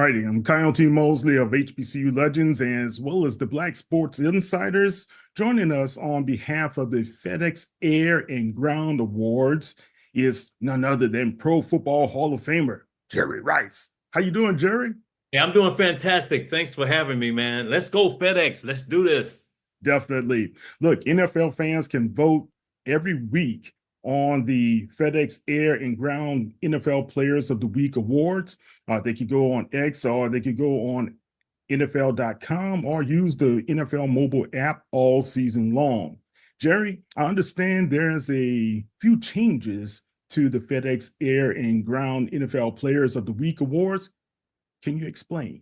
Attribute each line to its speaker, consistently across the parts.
Speaker 1: righty, I'm Kyle T. Mosley of HBCU Legends, as well as the Black Sports Insiders. Joining us on behalf of the FedEx Air and Ground Awards is none other than Pro Football Hall of Famer Jerry Rice. How you doing, Jerry?
Speaker 2: Yeah, I'm doing fantastic. Thanks for having me, man. Let's go FedEx. Let's do this.
Speaker 1: Definitely. Look, NFL fans can vote every week on the FedEx Air and Ground NFL Players of the Week awards. They could go on X or they could go on NFL.com or use the NFL mobile app all season long. Jerry, I understand there's a few changes to the FedEx Air and Ground NFL Players of the Week awards. Can you explain?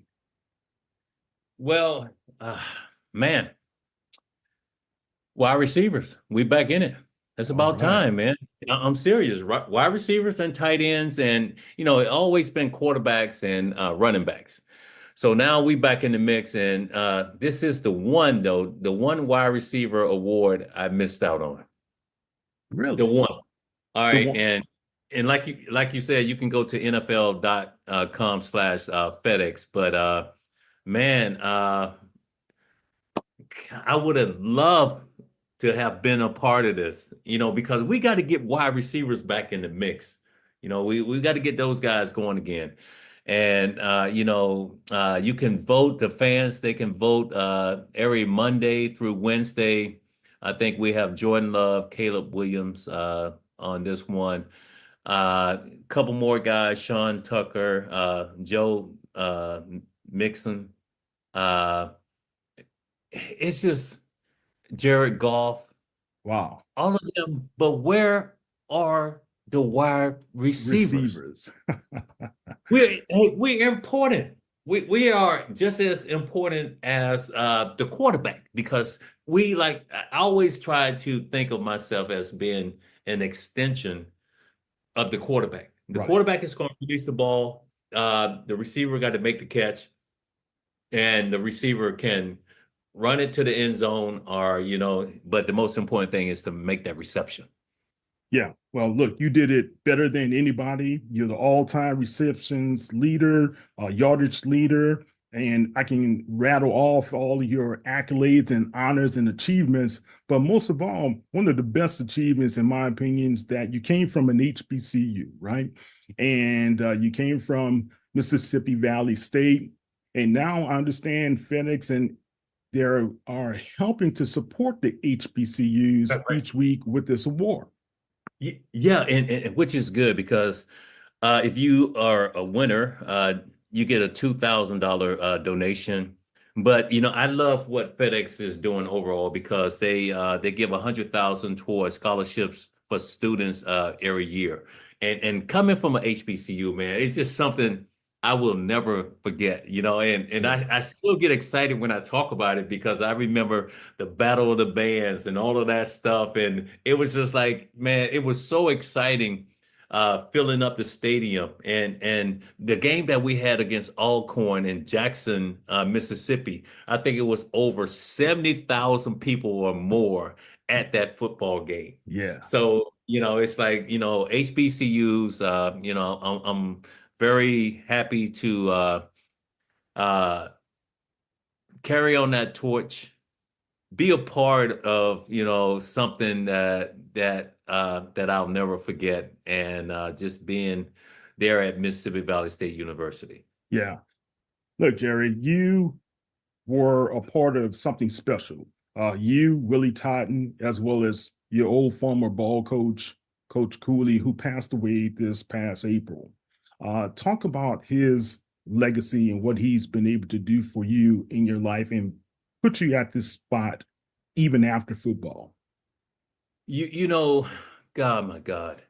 Speaker 2: Well, uh, man, wide receivers, we back in it. It's
Speaker 1: All
Speaker 2: about
Speaker 1: right.
Speaker 2: time, man. I'm serious. Wide receivers and tight ends, and it always been quarterbacks and running backs. So now we back in the mix, and this is the one though, the one wide receiver award I missed out on. The
Speaker 1: Really?
Speaker 2: one. All
Speaker 1: The
Speaker 2: right,
Speaker 1: one.
Speaker 2: and like you said, you can go to NFL.com slash FedEx, but man, I would have loved to have been a part of this, because we got to get wide receivers back in the mix. We got to get those guys going again. And you can vote, the fans, they can vote every Monday through Wednesday. I think we have Jordan Love, Caleb Williams on this one. Couple more guys, Sean Tucker, Joe Mixon. Uh, it's just Jared Goff,
Speaker 1: Wow.
Speaker 2: all of them. But where are the wide receivers?
Speaker 1: Receivers.
Speaker 2: We're important. We are just as important as the quarterback because I always try to think of myself as being an extension of the quarterback. The
Speaker 1: Right.
Speaker 2: quarterback is going to release the ball. The receiver got to make the catch, and the receiver can run it to the end zone, but the most important thing is to make that reception.
Speaker 1: Yeah. Well, look, you did it better than anybody. You're the all-time receptions leader, yardage leader, and I can rattle off all of your accolades and honors and achievements. But most of all, one of the best achievements, in my opinion, is that you came from an HBCU, right? And you came from Mississippi Valley State. And now I understand FedEx and they are helping to support the HBCUs each week with this award.
Speaker 2: Yeah, and which is good because if you are a winner, you get a $2,000 donation. But I love what FedEx is doing overall because they give 100,000 towards scholarships for students every year. And coming from an HBCU, man, it's just something I will never forget. And
Speaker 1: Yeah.
Speaker 2: I still get excited when I talk about it because I remember the Battle of the Bands and all of that stuff. And it was just like, man, it was so exciting filling up the stadium. And the game that we had against Alcorn in Jackson, Mississippi, I think it was over 70,000 people or more at that football game.
Speaker 1: Yeah.
Speaker 2: So, it's like, HBCUs, I'm very happy to uh, carry on that torch, be a part of something that I'll never forget, and just being there at Mississippi Valley State University.
Speaker 1: Yeah. Look, Jerry, you were a part of something special. You, Willie Totten, as well as your old former ball coach, Coach Cooley, who passed away this past April. Talk about his legacy and what he's been able to do for you in your life and put you at this spot even after football.
Speaker 2: God, my God.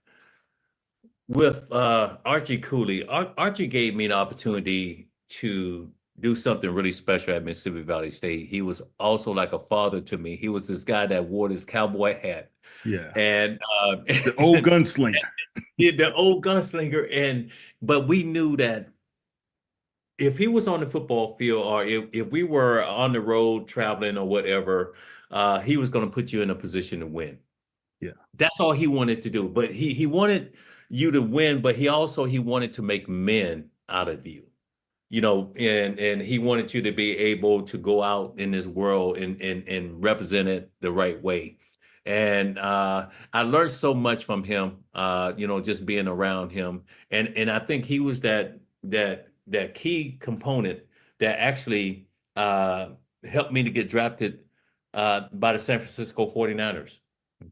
Speaker 2: With Archie Cooley, Archie gave me an opportunity to do something really special at Mississippi Valley State. He was also like a father to me. He was this guy that wore this cowboy hat
Speaker 1: Yeah.
Speaker 2: and
Speaker 1: The old gunslinger.
Speaker 2: the old gunslinger. But we knew that if he was on the football field or if we were on the road traveling or whatever, he was going to put you in a position to win.
Speaker 1: Yeah.
Speaker 2: That's all he wanted to do. But he wanted you to win, but he wanted to make men out of you. and he wanted you to be able to go out in this world and represent it the right way. And I learned so much from him, just being around him. And I think he was that key component that actually uh, helped me to get drafted by the San Francisco 49ers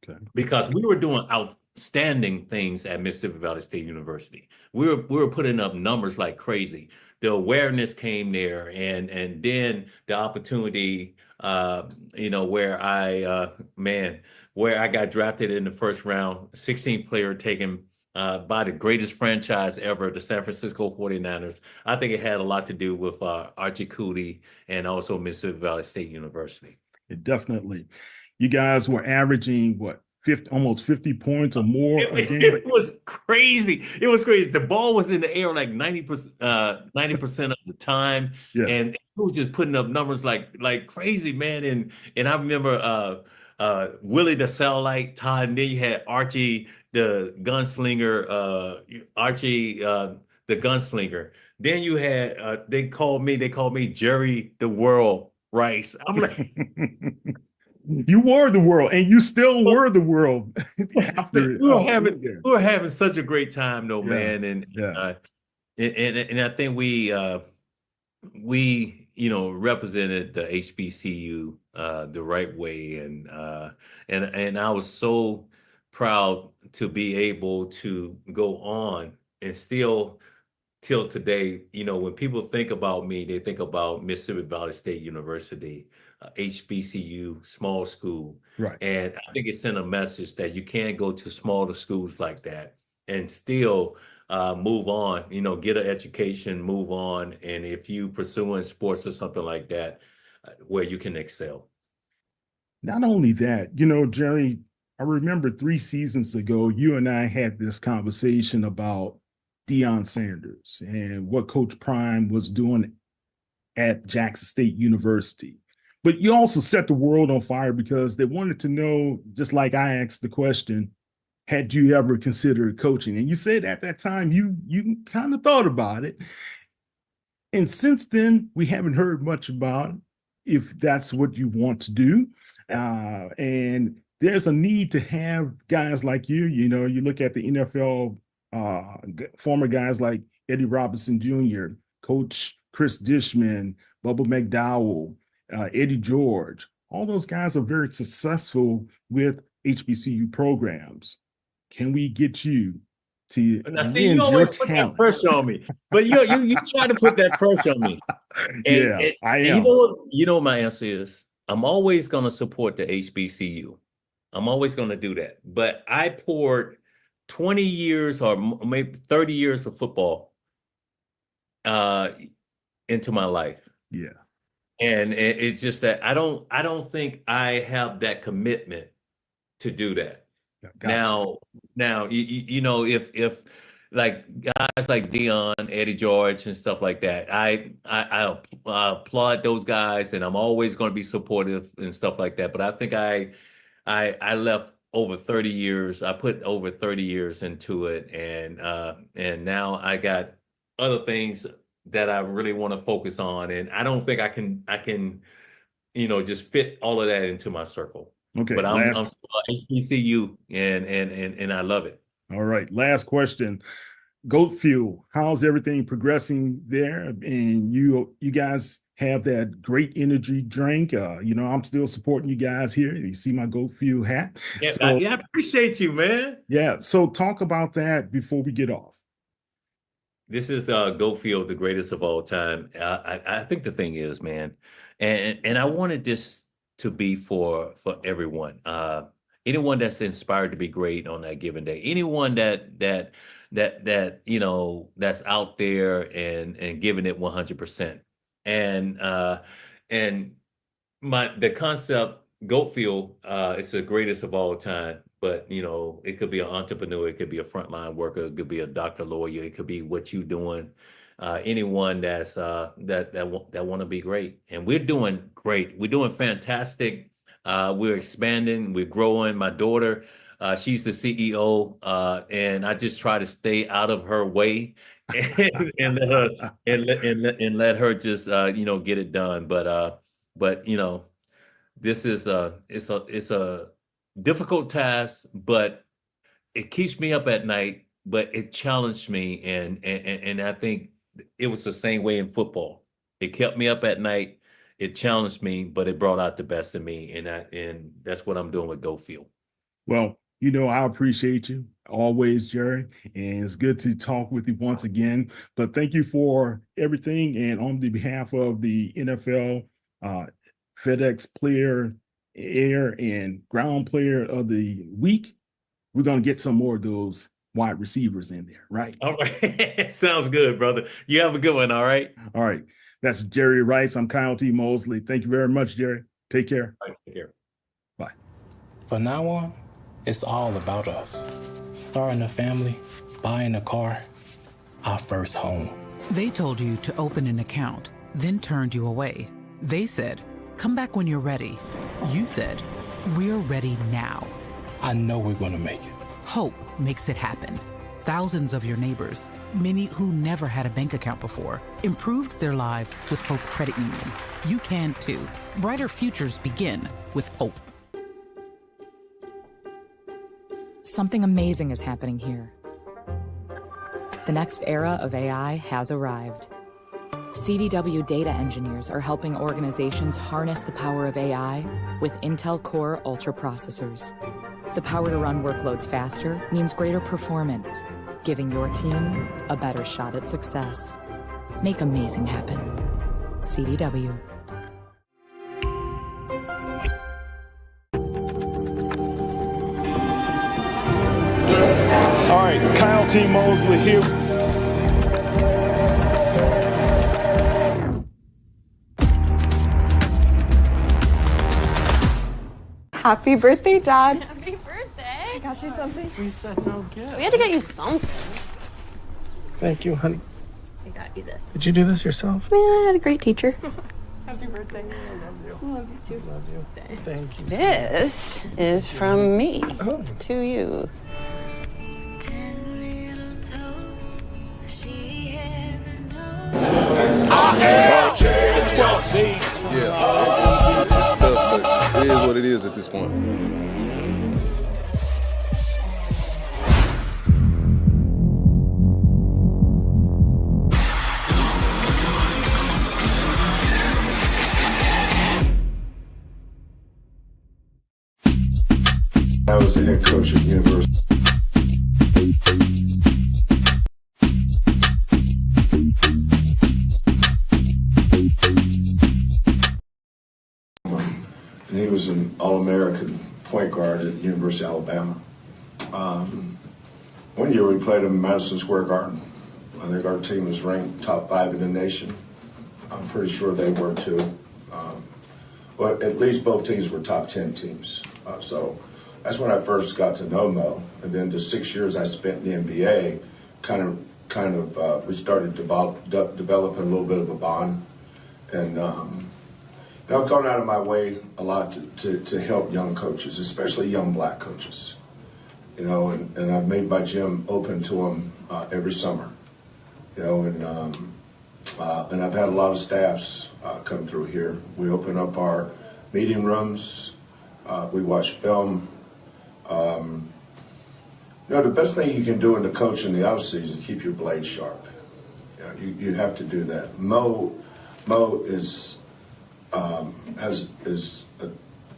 Speaker 1: Okay.
Speaker 2: because we were doing outstanding things at Mississippi Valley State University. We were putting up numbers like crazy. The awareness came there, and then the opportunity, where where I got drafted in the first round, 16th player taken by the greatest franchise ever, the San Francisco 49ers. I think it had a lot to do with Archie Cooley and also Mississippi Valley State University.
Speaker 1: It definitely. You guys were averaging what, 50, almost 50 points or more a game?
Speaker 2: It was crazy. It was crazy. The ball was in the air like 90% of the time.
Speaker 1: Yeah.
Speaker 2: And it was just putting up numbers like crazy, man. And I remember Willie the Satellite, Todd, and then you had Archie the gunslinger, Archie the gunslinger. Then you had they called me Jerry the World Rice. I'm like,
Speaker 1: You were the world, and you still were the world
Speaker 2: we
Speaker 1: after
Speaker 2: were
Speaker 1: you
Speaker 2: having
Speaker 1: there.
Speaker 2: we were having such a great time though,
Speaker 1: Yeah.
Speaker 2: man. And
Speaker 1: Yeah.
Speaker 2: uh and I think we represented the HBCU the right way, and I was so proud to be able to go on and still till today, when people think about me, they think about Mississippi Valley State University, HBCU, small school.
Speaker 1: Right.
Speaker 2: And I think it sent a message that you can't go to smaller schools like that and still move on, get an education, move on. And if you pursuing sports or something like that, where you can excel.
Speaker 1: Not only that, Jerry, I remember 3 seasons ago, you and I had this conversation about Deion Sanders and what Coach Prime was doing at Jackson State University. But you also set the world on fire because they wanted to know, just like I asked the question, had you ever considered coaching? And you said at that time you kind of thought about it. And since then, we haven't heard much about if that's what you want to do. And there's a need to have guys like you. You look at the NFL, former guys like Eddie Robinson Jr., Coach Chris Dishman, Bubba McDowell, Eddie George. All those guys are very successful with HBCU programs. Can we get you to
Speaker 2: Now, see, you
Speaker 1: lend your
Speaker 2: always put that
Speaker 1: talents?
Speaker 2: pressure on me, but you try to put that pressure on me. And,
Speaker 1: Yeah,
Speaker 2: and,
Speaker 1: I
Speaker 2: and you
Speaker 1: am.
Speaker 2: know what my answer is? I'm always going to support the HBCU. I'm always going to do that. But I poured 20 years or maybe 30 years of football uh, into my life.
Speaker 1: Yeah,
Speaker 2: And it's just that I don't think I have that commitment to do that.
Speaker 1: got you.
Speaker 2: Now, if like guys like Dion, Eddie George, and stuff like that, I applaud those guys, and I'm always going to be supportive and stuff like that. But I think I left over 30 years. I put over 30 years into it, and now I got other things that I really want to focus on, and I don't think I can just fit all of that into my circle.
Speaker 1: Okay,
Speaker 2: But I'm
Speaker 1: last.
Speaker 2: still HBCU, and I love it.
Speaker 1: All right, last question. Goat Fuel, how's everything progressing there? And you guys have that great energy drink. I'm still supporting you guys here. You see my Goat Fuel hat.
Speaker 2: Yeah,
Speaker 1: So
Speaker 2: yeah, I appreciate you, man.
Speaker 1: yeah, so talk about that before we get off.
Speaker 2: This is Gofield, the greatest of all time. I think the thing is, man, and I wanted this to be for everyone. Anyone that's inspired to be great on that given day. Anyone that's out there and giving it 100%. And and the concept Goatfield, it's the greatest of all time. But it could be an entrepreneur, it could be a frontline worker, it could be a doctor, lawyer, it could be what you doing. Anyone that want to be great, and we're doing great. We're doing fantastic. We're expanding. We're growing. My daughter, She's the CEO, and I just try to stay out of her way and let her and let her just get it done. But this is a difficult task, but it keeps me up at night. But it challenged me, and I think it was the same way in football. It kept me up at night. It challenged me, but it brought out the best in me, and that's what I'm doing with Go Field.
Speaker 1: Well, I appreciate you always, Jerry, and it's good to talk with you once again. But thank you for everything. And on the behalf of the NFL, FedEx Player, Air, and Ground Player of the Week, we're going to get some more of those wide receivers in there, right?
Speaker 2: All right. Sounds good, brother. You have a good one. All right.
Speaker 1: All right. That's Jerry Rice. I'm Kyle T. Mosley. Thank you very much, Jerry. Take care.
Speaker 2: All right, take care.
Speaker 1: Bye.
Speaker 3: From now on, it's all about us. Starting a family, buying a car, our first home.
Speaker 4: They told you to open an account, then turned you away. They said, come back when you're ready. You said, we're ready now.
Speaker 3: I know we're going to make it.
Speaker 4: Hope makes it happen. Thousands of your neighbors, many who never had a bank account before, improved their lives with Hope Credit Union. You can too. Brighter futures begin with Hope.
Speaker 5: Something amazing is happening here. The next era of AI has arrived. CDW data engineers are helping organizations harness the power of AI with Intel Core Ultra processors. The power to run workloads faster means greater performance, giving your team a better shot at success. Make amazing happen. CDW.
Speaker 1: All right, Kyle T. Mosley here.
Speaker 6: Happy birthday, Dad.
Speaker 7: Happy birthday.
Speaker 6: I got you something.
Speaker 8: We said no gift.
Speaker 7: We had to get you something.
Speaker 8: Thank you, honey.
Speaker 7: I got you this.
Speaker 8: Did you do this yourself?
Speaker 7: Man, I had a great teacher.
Speaker 6: Happy birthday.
Speaker 8: I love you.
Speaker 6: I love you too.
Speaker 8: Love you. Thank you.
Speaker 9: This is from me
Speaker 8: Oh.
Speaker 9: to you.
Speaker 10: Yeah, it's tough, but it is what it is at this point.
Speaker 11: I was the head coach at University. And he was an All-American point guard at the University of Alabama. One year we played him in Madison Square Garden. I think our team was ranked top 5 in the nation. I'm pretty sure they were too. But at least both teams were top 10 teams. So that's when I first got to know Mo. And then the 6 years I spent in the NBA, we started developing a little bit of a bond. And I've gone out of my way a lot to help young coaches, especially young black coaches. And I've made my gym open to them every summer. And I've had a lot of staffs come through here. We open up our meeting rooms. We watch film. The best thing you can do in the coach in the offseason is keep your blade sharp. You have to do that. Mo is has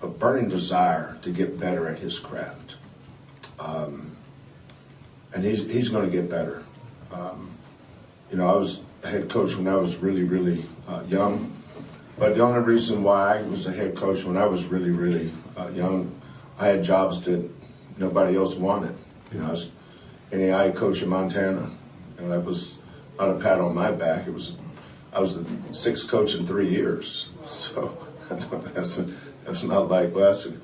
Speaker 11: a burning desire to get better at his craft, and he's going to get better. I was a head coach when I was really, really young, but the only reason why I was a head coach when I was really, really young, I had jobs that nobody else wanted. I was NAIA coach in Montana, and that was not a pat on my back. I was the 6th coach in 3 years, so that's not like, well, you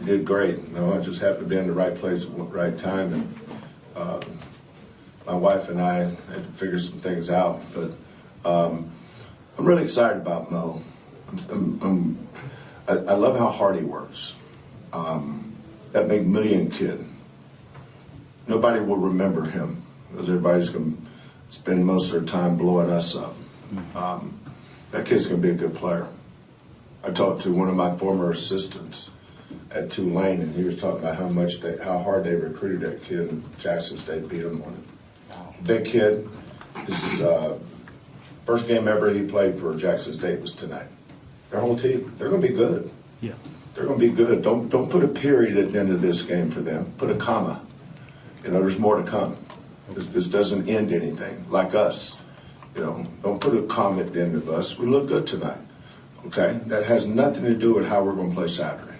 Speaker 11: did great. No, I just happened to be in the right place at the right time, and my wife and I had to figure some things out. But I'm really excited about Mo. I love how hard he works. That McMillian kid nobody will remember him because everybody's going to spend most of their time blowing us up. That kid's going to be a good player. I talked to one of my former assistants at Tulane, and he was talking about how hard they recruited that kid, and Jackson State beat him on it. That kid, his first game ever he played for Jackson State was tonight. Their whole team, they're going to be good.
Speaker 1: Yeah.
Speaker 11: They're going to be good. Don't put a period at the end of this game for them. Put a comma. There's more to come. This doesn't end anything, like us. Don't put a comma at the end of us. We look good tonight. Okay? That has nothing to do with how we're going to play Saturday.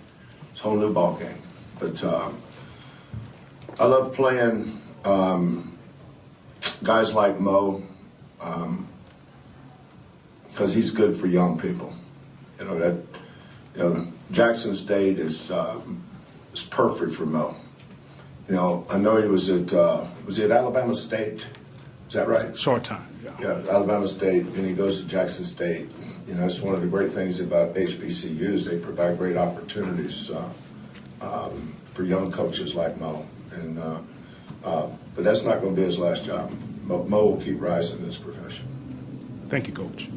Speaker 11: It's a whole new ball game. But I love playing guys like Mo because he's good for young people. Jackson State is perfect for Mo. I know he was at Alabama State? Is that right?
Speaker 1: Short time.
Speaker 11: Yeah, Alabama State, and he goes to Jackson State. That's one of the great things about HBCUs. They provide great opportunities for young coaches like Mo. But that's not going to be his last job. Mo will keep rising in this profession.
Speaker 1: Thank you, Coach.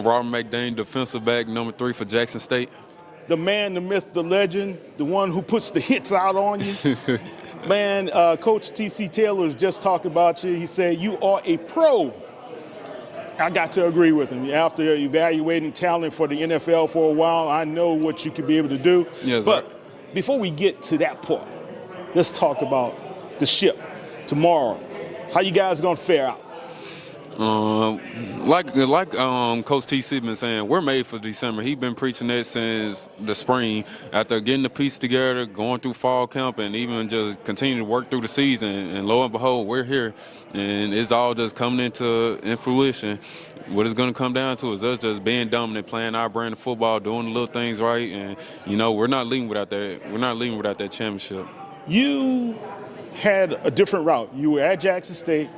Speaker 12: Robert McDaniel, defensive back, number 3 for Jackson State.
Speaker 1: The man, the myth, the legend, the one who puts the hits out on you. Man, Coach T.C. Taylor was just talking about you. He said, you are a pro. I got to agree with him. After evaluating talent for the NFL for a while, I know what you could be able to do.
Speaker 12: Yes,
Speaker 1: but
Speaker 12: sir.
Speaker 1: Before we get to that part, let's talk about the ship tomorrow. How you guys going to fare out?
Speaker 12: Like Coach TC been saying, we're made for December. He's been preaching that since the spring. After getting the piece together, going through fall camp, and even just continuing to work through the season, and lo and behold, we're here, and it's all just coming in fruition. What it's going to come down to is us just being dominant, playing our brand of football, doing the little things right, and we're not leaving without that. We're not leaving without that championship.
Speaker 1: You had a different route. You were at Jackson State.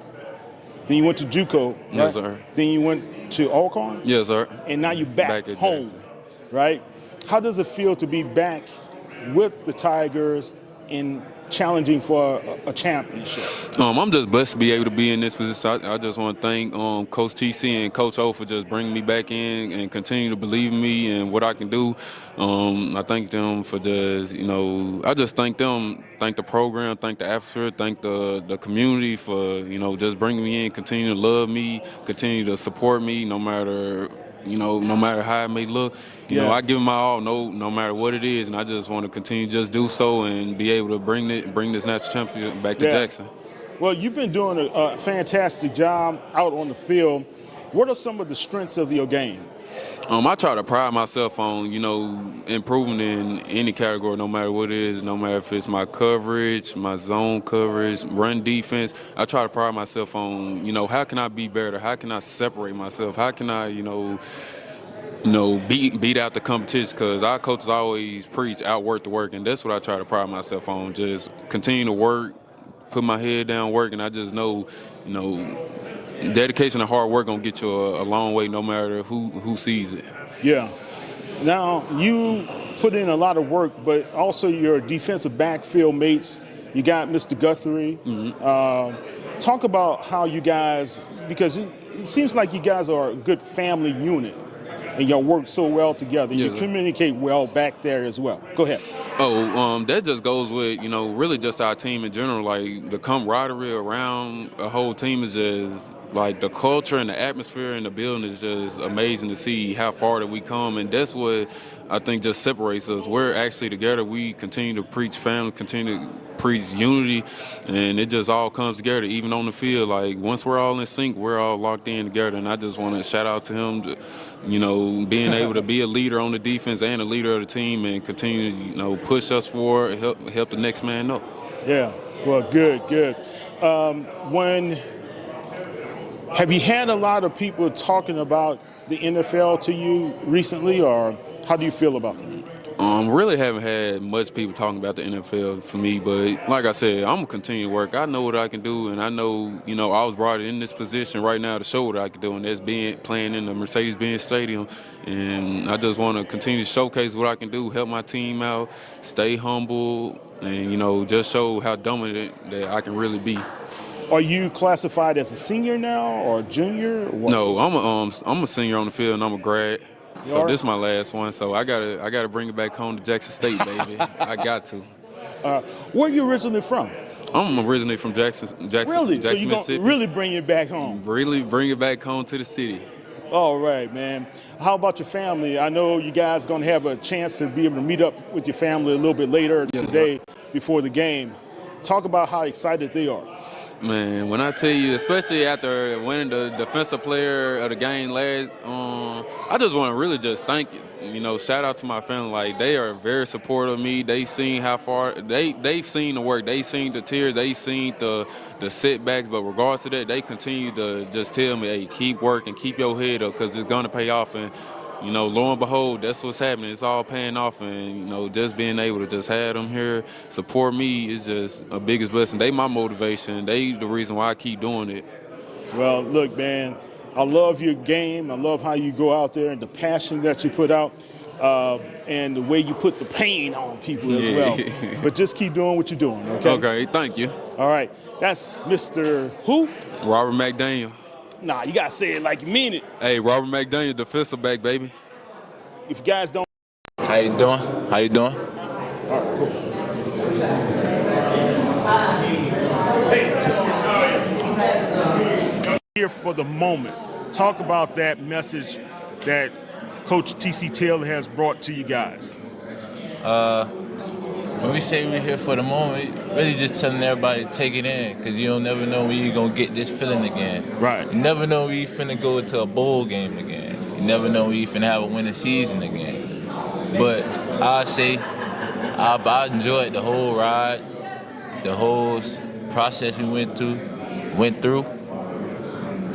Speaker 1: Then you went to JUCO, right?
Speaker 12: Yes, sir.
Speaker 1: Then you went to Alcorn?
Speaker 12: Yes, sir.
Speaker 1: And now you're back
Speaker 12: at
Speaker 1: home,
Speaker 12: Jackson.
Speaker 1: right? How does it feel to be back with the Tigers in challenging for a championship?
Speaker 12: I'm just blessed to be able to be in this position. I just want to thank Coach TC and Coach O for just bringing me back in and continue to believe in me and what I can do. I thank them for just, I just thank them, thank the program, thank the atmosphere, thank the community for, just bringing me in, continue to love me, continue to support me no matter how it may look. I give my all, no matter what it is, and I just want to continue to just do so and be able to bring this national championship back to Jackson.
Speaker 1: Well, you've been doing a fantastic job out on the field. What are some of the strengths of your game?
Speaker 12: I try to pride myself on, improving in any category, no matter what it is, no matter if it's my coverage, my zone coverage, run defense. I try to pride myself on, how can I be better? How can I separate myself? How can I, beat out the competition? Because our coaches always preach outwork the work, and that's what I try to pride myself on. Just continue to work, put my head down, work, and I just know, dedication and hard work gonna get you a long way, no matter who sees it.
Speaker 1: Yeah. Now you put in a lot of work, but also your defensive backfield mates. You got Mr. Guthrie. Mm-hmm. Talk about how you guys, because it seems like you guys are a good family unit, and y'all work so well together.
Speaker 12: Yes,
Speaker 1: you communicate well back there as well. Go ahead.
Speaker 12: That just goes with, really just our team in general. Like, the camaraderie around a whole team is just, like, the culture and the atmosphere in the building is just amazing to see how far that we come. And that's what I think just separates us. We're actually together. We continue to preach family, continue to preach unity, and it just all comes together, even on the field. Like, once we're all in sync, we're all locked in together. And I just want to shout out to him, being able to be a leader on the defense and a leader of the team and continue to, push us forward, help the next man up.
Speaker 1: Yeah, well, good. Have you had a lot of people talking about the NFL to you recently, or how do you feel about them?
Speaker 12: Really haven't had much people talking about the NFL for me, but like I said, I'm gonna continue to work. I know what I can do, and I know, I was brought in this position right now to show what I can do, and that's playing in the Mercedes-Benz Stadium. And I just want to continue to showcase what I can do, help my team out, stay humble, and just show how dominant that I can really be.
Speaker 1: Are you classified as a senior now or junior? Or what?
Speaker 12: No, I'm a senior on the field, and I'm a grad. So this is my last one. So I gotta bring it back home to Jackson State, baby. I got to.
Speaker 1: Where are you originally from?
Speaker 12: I'm originally from Jackson,
Speaker 1: Really? So you're
Speaker 12: Mississippi.
Speaker 1: gonna really bring it back home?
Speaker 12: Really bring it back home to the city.
Speaker 1: All right, man. How about your family? I know you guys gonna have a chance to be able to meet up with your family a little bit later today before the game. Talk about how excited they are.
Speaker 12: Man, when I tell you, especially after winning the defensive player of the game last, I just want to really just thank you. Shout out to my family. Like, they are very supportive of me. They seen how far they've seen the work. They seen the tears. They seen the setbacks. But regardless of that, they continue to just tell me, hey, keep working, keep your head up, because it's gonna pay off. And lo and behold, that's what's happening. It's all paying off, and just being able to just have them here support me is just a biggest blessing. They my motivation. They the reason why I keep doing it.
Speaker 1: Well, look, man, I love your game. I love how you go out there and the passion that you put out, and the way you put the pain on people as well. But just keep doing what you're doing, okay?
Speaker 12: Okay, thank you.
Speaker 1: All right, that's Mr. Who?
Speaker 12: Robert McDaniel.
Speaker 1: Nah, you gotta say it like you mean it.
Speaker 12: Hey, Robert McDaniel, defensive back, baby.
Speaker 1: If you guys don't.
Speaker 13: How you doing? How you doing?
Speaker 1: All right, cool. Here for the moment. Talk about that message that Coach T.C. Taylor has brought to you guys.
Speaker 13: When we say we're here for the moment, really just telling everybody to take it in, because you don't never know when you're going to get this feeling again.
Speaker 1: Right.
Speaker 13: You never know when you're finna go into a bowl game again. You never know when you're finna have a winning season again. But I say I enjoyed the whole ride, the whole process we went through,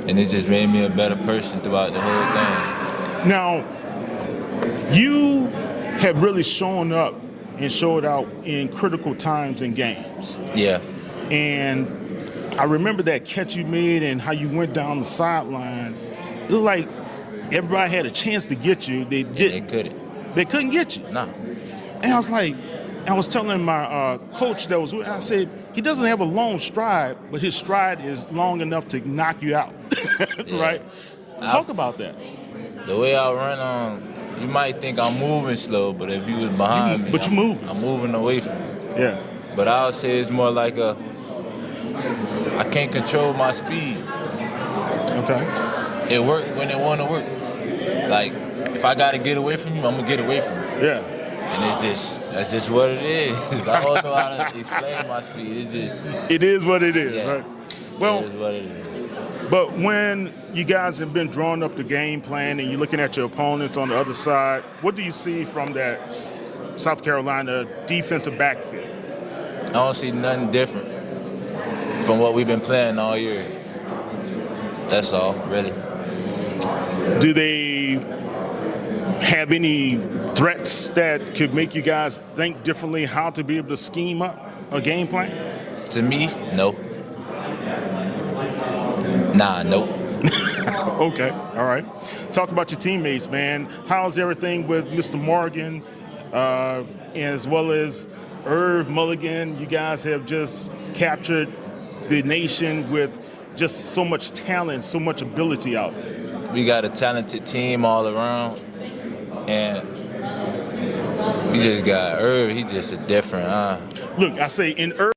Speaker 13: and it just made me a better person throughout the whole thing.
Speaker 1: Now, you have really shown up and showed out in critical times in games.
Speaker 13: Yeah.
Speaker 1: And I remember that catch you made and how you went down the sideline. It looked like everybody had a chance to get you. They didn't.
Speaker 13: They couldn't.
Speaker 1: They couldn't get you.
Speaker 13: No.
Speaker 1: And I was telling my coach that was with, I said, he doesn't have a long stride, but his stride is long enough to knock you out. Right? Talk about that.
Speaker 13: The way I run, you might think I'm moving slow, but if you was behind me,
Speaker 1: but you're moving.
Speaker 13: I'm moving away from you.
Speaker 1: Yeah.
Speaker 13: But I would say it's more like I can't control my speed.
Speaker 1: Okay.
Speaker 13: It worked when it want to work. Like, if I got to get away from you, I'm going to get away from you.
Speaker 1: Yeah.
Speaker 13: And that's just what it is. I don't know how to explain my speed.
Speaker 1: It is what it is, right? Well,
Speaker 13: it is what it is.
Speaker 1: But when you guys have been drawing up the game plan and you're looking at your opponents on the other side, what do you see from that South Carolina defensive backfield?
Speaker 13: I don't see nothing different from what we've been playing all year. That's all, really.
Speaker 1: Do they have any threats that could make you guys think differently how to be able to scheme up a game plan?
Speaker 13: To me, no. Nah, nope.
Speaker 1: Okay, all right. Talk about your teammates, man. How's everything with Mr. Morgan, as well as Irv Mulligan? You guys have just captured the nation with just so much talent, so much ability out there.
Speaker 13: We got a talented team all around, and we just got Irv. He just a different,
Speaker 1: Look, I say in Irv.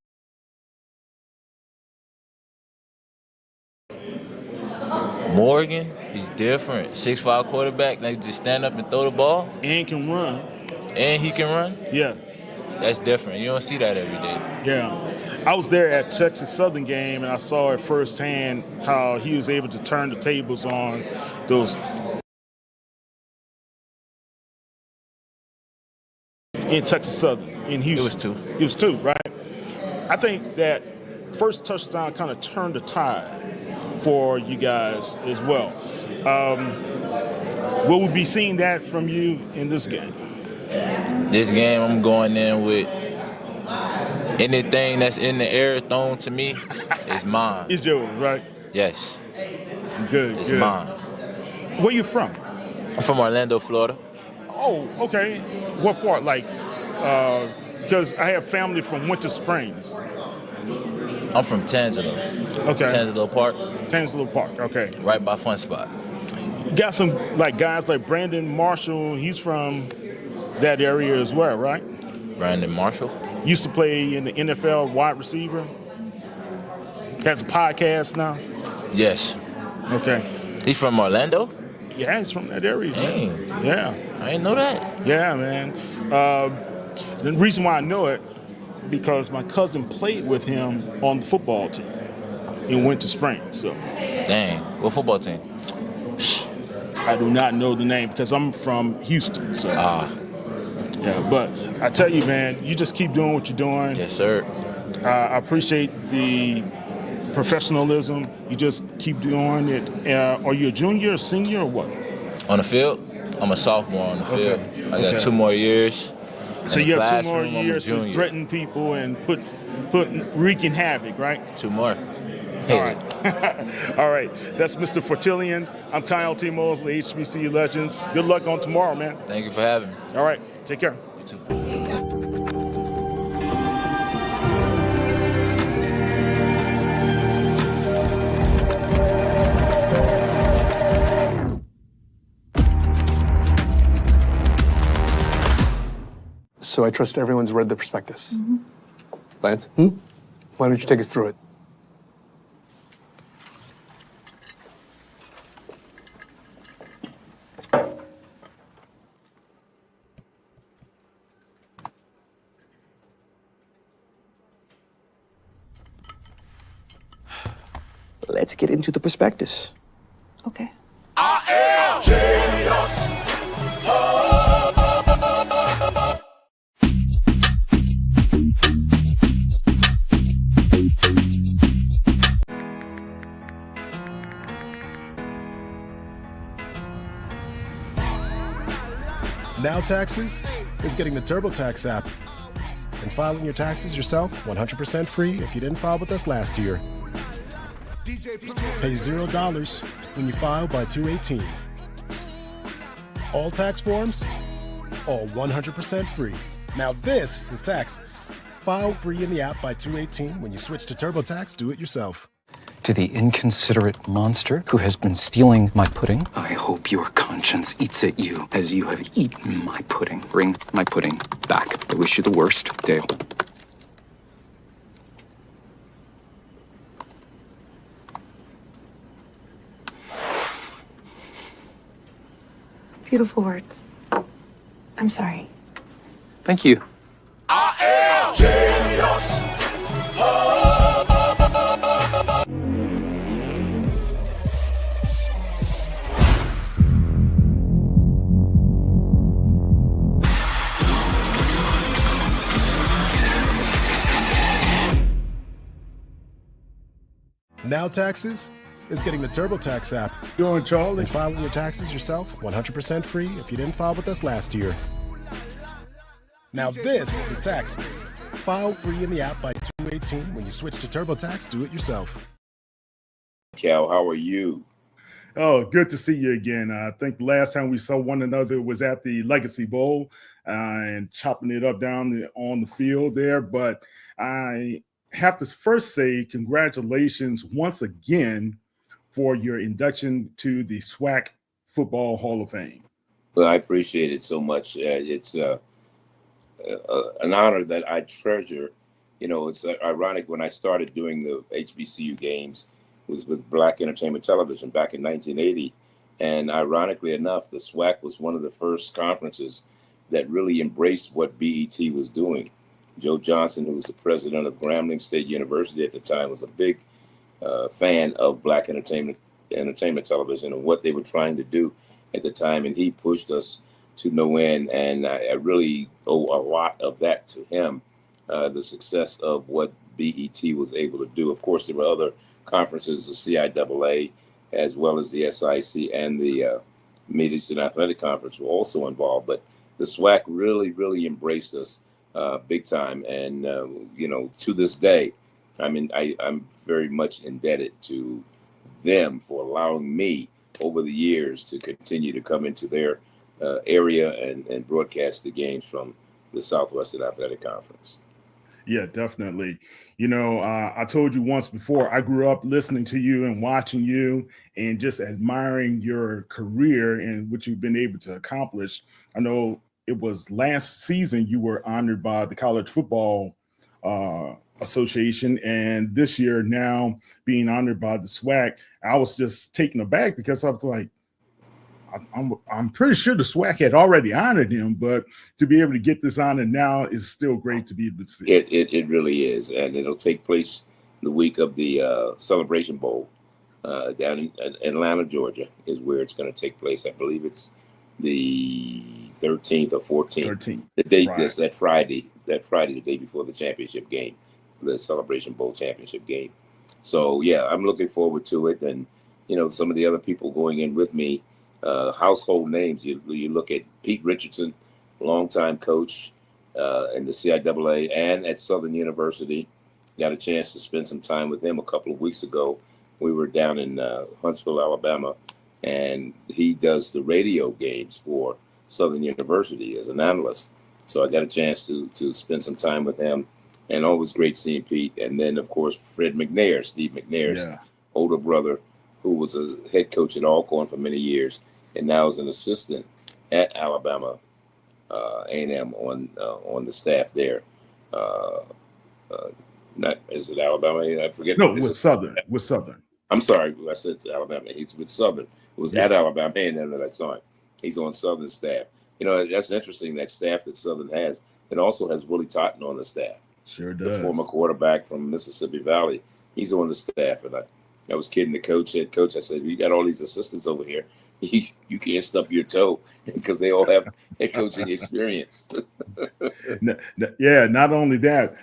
Speaker 13: Morgan, he's different. 6'5" quarterback, now he just stand up and throw the ball.
Speaker 1: And can run.
Speaker 13: And he can run?
Speaker 1: Yeah.
Speaker 13: That's different. You don't see that every day.
Speaker 1: Yeah. I was there at Texas Southern game, and I saw it firsthand how he was able to turn the tables on those. In Texas Southern, in Houston.
Speaker 13: It
Speaker 1: was two, right? I think that first touchdown kind of turned the tide for you guys as well. Will we be seeing that from you in this game?
Speaker 13: This game, I'm going in with anything that's in the air thrown to me is mine.
Speaker 1: It's yours, right?
Speaker 13: Yes.
Speaker 1: Good,
Speaker 13: It's
Speaker 1: good.
Speaker 13: mine.
Speaker 1: Where you from?
Speaker 13: I'm from Orlando, Florida.
Speaker 1: Oh, okay. What part? Like, because I have family from Winter Springs.
Speaker 13: I'm from Tangelo.
Speaker 1: Okay.
Speaker 13: Tangelo Park.
Speaker 1: Tangelo Park, okay.
Speaker 13: Right by Fun Spot.
Speaker 1: You got some like guys like Brandon Marshall. He's from that area as well, right?
Speaker 13: Brandon Marshall.
Speaker 1: Used to play in the NFL, wide receiver. Has a podcast now.
Speaker 13: Yes.
Speaker 1: Okay.
Speaker 13: He's from Orlando?
Speaker 1: Yeah, he's from that area.
Speaker 13: Dang.
Speaker 1: Yeah.
Speaker 13: I didn't know that.
Speaker 1: Yeah, man. The reason why I know it, because my cousin played with him on the football team in Winter Springs. So.
Speaker 13: Dang. What football team?
Speaker 1: I do not know the name because I'm from Houston. So. Yeah, but I tell you, man, you just keep doing what you're doing.
Speaker 13: Yes, sir.
Speaker 1: I appreciate the professionalism. You just keep doing it. Are you a junior, a senior, or what?
Speaker 13: On the field? I'm a sophomore on the field.
Speaker 1: Okay.
Speaker 13: I got 2 more years.
Speaker 1: So
Speaker 13: In
Speaker 1: you
Speaker 13: the
Speaker 1: have 2 more
Speaker 13: classroom, I'm a
Speaker 1: years to
Speaker 13: junior.
Speaker 1: threaten people and put wreaking havoc, right?
Speaker 13: 2 more.
Speaker 1: All right. All right. That's Mr. Fortillion. I'm Kyle T. Mosley, HBCU Legends. Good luck on tomorrow, man.
Speaker 13: Thank you for having me.
Speaker 1: All right. Take care.
Speaker 13: You too.
Speaker 8: So I trust everyone's read the prospectus.
Speaker 6: Mm-hmm.
Speaker 8: Lance? Why don't you take us through it?
Speaker 14: Let's get into the prospectus.
Speaker 6: Okay.
Speaker 15: Now Taxes is getting the TurboTax app and filing your taxes yourself 100% free if you didn't file with us last year. Pay $0 when you file by 2/18. All tax forms, all 100% free. Now this is taxes. File free in the app by 2/18. When you switch to TurboTax, do it yourself.
Speaker 16: To the inconsiderate monster who has been stealing my pudding, I hope your conscience eats at you as you have eaten my pudding. Bring my pudding back. I wish you the worst, Dale.
Speaker 6: Beautiful words. I'm sorry.
Speaker 16: Thank you.
Speaker 15: Now Taxes is getting the TurboTax app.
Speaker 1: Doing, Charlie?
Speaker 15: And filing your taxes yourself 100% free if you didn't file with us last year. Now this is taxes. File free in the app by 2/18. When you switch to TurboTax, do it yourself.
Speaker 17: Cal, how are you?
Speaker 1: Oh, good to see you again. I think the last time we saw one another was at the Legacy Bowl and chopping it up down on the field there. But I have to first say congratulations once again for your induction to the SWAC Football Hall of Fame.
Speaker 17: Well, I appreciate it so much. It's an honor that I treasure. You know, it's ironic when I started doing the HBCU games was with Black Entertainment Television back in 1980. And ironically enough, the SWAC was one of the first conferences that really embraced what BET was doing. Joe Johnson, who was the president of Grambling State University at the time, was a big fan of Black Entertainment Television and what they were trying to do at the time. And he pushed us to no end. And I really owe a lot of that to him, the success of what BET was able to do. Of course, there were other conferences, the CIAA, as well as the SIC and the Mid-Eastern Athletic Conference were also involved. But the SWAC really embraced us big time. And, to this day, I mean, I'm very much indebted to them for allowing me over the years to continue to come into their area and broadcast the games from the Southwestern Athletic Conference.
Speaker 1: Yeah, definitely. I told you once before, I grew up listening to you and watching you and just admiring your career and what you've been able to accomplish. I know it was last season you were honored by the College Football Association, and this year now being honored by the SWAC. I was just taken aback because I was like, I'm pretty sure the SWAC had already honored him, but to be able to get this honor now is still great to be able to see.
Speaker 17: It really is, and it'll take place the week of the Celebration Bowl down in Atlanta, Georgia, is where it's going to take place. I believe it's the 13th or 14th. The day,
Speaker 1: right.
Speaker 17: Yes, that Friday, the day before the championship game, the Celebration Bowl championship game. So yeah, I'm looking forward to it, and some of the other people going in with me. Household names. You look at Pete Richardson, longtime coach in the CIAA and at Southern University. Got a chance to spend some time with him a couple of weeks ago. We were down in Huntsville, Alabama, and he does the radio games for Southern University as an analyst. So I got a chance to spend some time with him, and always great seeing Pete. And then, of course, Fred McNair, Steve McNair's older brother, who was a head coach at Alcorn for many years, and now is an assistant at Alabama A&M on the staff there. Not is it Alabama? I forget.
Speaker 1: No, with Southern. With Southern.
Speaker 17: I'm sorry, I said to Alabama. He's with Southern. It was at Alabama A&M that I saw him. He's on Southern staff. That's interesting. That staff that Southern has. It also has Willie Totten on the staff.
Speaker 1: Sure does.
Speaker 17: The former quarterback from Mississippi Valley. He's on the staff, and I was kidding the head coach. I said, "You got all these assistants over here. You can't stub your toe because they all have head coaching experience."
Speaker 1: Yeah, not only that,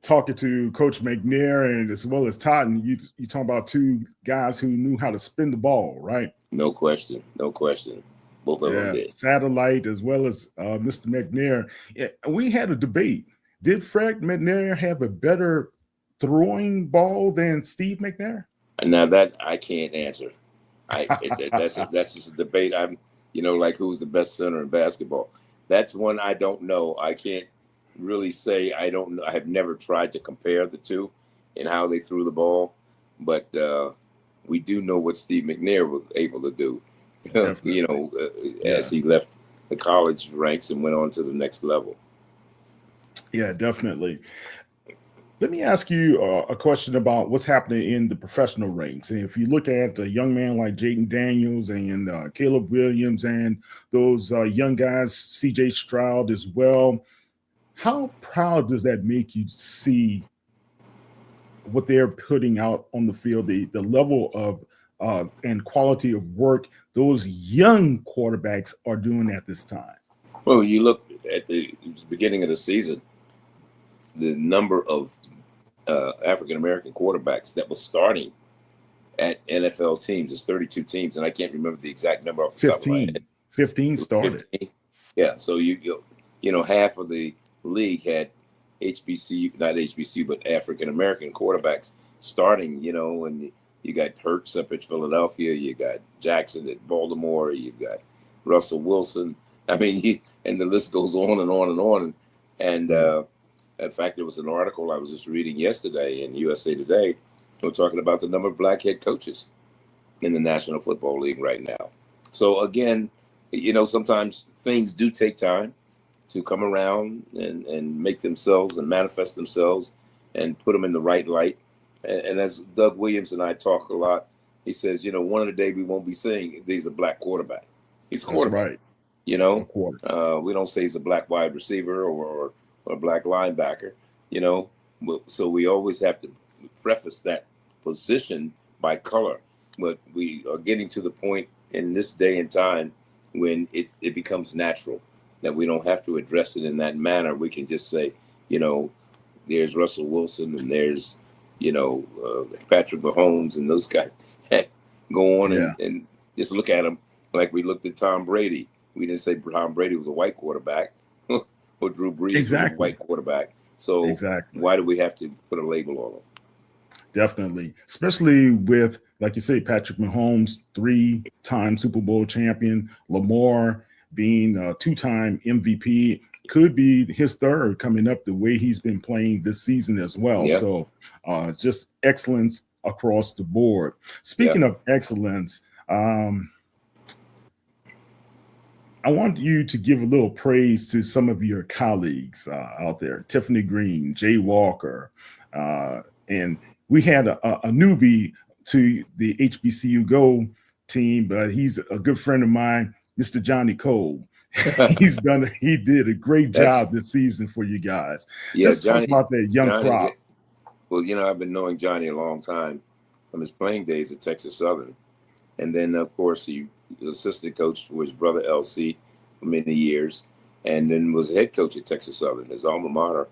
Speaker 1: talking to Coach McNair and as well as Totten, you talk about two guys who knew how to spin the ball, right?
Speaker 17: No question. Both of them did.
Speaker 1: Satellite as well as Mr. McNair. Yeah, we had a debate. Did Fred McNair have a better throwing ball than Steve McNair?
Speaker 17: Now that I can't answer. That's just a debate. I'm, like who's the best center in basketball. That's one I don't know. I can't really say. I don't know. I have never tried to compare the two and how they threw the ball, but we do know what Steve McNair was able to do. As he left the college ranks and went on to the next level.
Speaker 1: Yeah, definitely. Let me ask you a question about what's happening in the professional ranks. And if you look at a young man like Jaden Daniels and Caleb Williams and those young guys, CJ Stroud as well, how proud does that make you to see what they're putting out on the field, the level of and quality of work those young quarterbacks are doing at this time?
Speaker 17: Well, you look at the beginning of the season, the number of African-American quarterbacks that was starting at NFL teams is 32 teams, and I can't remember the exact number off the top of my head.
Speaker 1: 15 started.
Speaker 17: 15. Yeah, so you half of the league had HBCU, not HBCU, but African-American quarterbacks starting, and you got Hurts up at Philadelphia, you got Jackson at Baltimore, you've got Russell Wilson. I mean, and the list goes on and on and on. And in fact, there was an article I was just reading yesterday in USA Today. We're talking about the number of black head coaches in the National Football League right now. So again, sometimes things do take time to come around and make themselves and manifest themselves and put them in the right light. And as Doug Williams and I talk a lot, he says, one of the days we won't be saying he's a black quarterback. He's a quarterback.
Speaker 1: That's right.
Speaker 17: We don't say he's a black wide receiver or a black linebacker, So we always have to preface that position by color. But we are getting to the point in this day and time when it becomes natural that we don't have to address it in that manner. We can just say, there's Russell Wilson and there's, Patrick Mahomes and those guys. Go on and just look at them like we looked at Tom Brady We didn't say Tom Brady was a white quarterback or Drew Brees was a
Speaker 1: Exactly.
Speaker 17: white quarterback. So
Speaker 1: Exactly.
Speaker 17: why do we have to put a label on them?
Speaker 1: Definitely, especially with, like you say, Patrick Mahomes, 3-time Super Bowl champion, Lamar being a 2-time MVP, could be his third coming up the way he's been playing this season as well.
Speaker 17: Yeah.
Speaker 1: So just excellence across the board. Speaking
Speaker 17: Yeah.
Speaker 1: of excellence, I want you to give a little praise to some of your colleagues out there, Tiffany Green, Jay Walker, and we had a newbie to the HBCU Go team, but he's a good friend of mine, Mr. Johnny Cole. He did a great job this season for you guys.
Speaker 17: Yeah,
Speaker 1: Let's talk about that young crop.
Speaker 17: Well, I've been knowing Johnny a long time from his playing days at Texas Southern. And then, of course, he assistant coach for his brother LC for many years, and then was head coach at Texas Southern, his alma mater,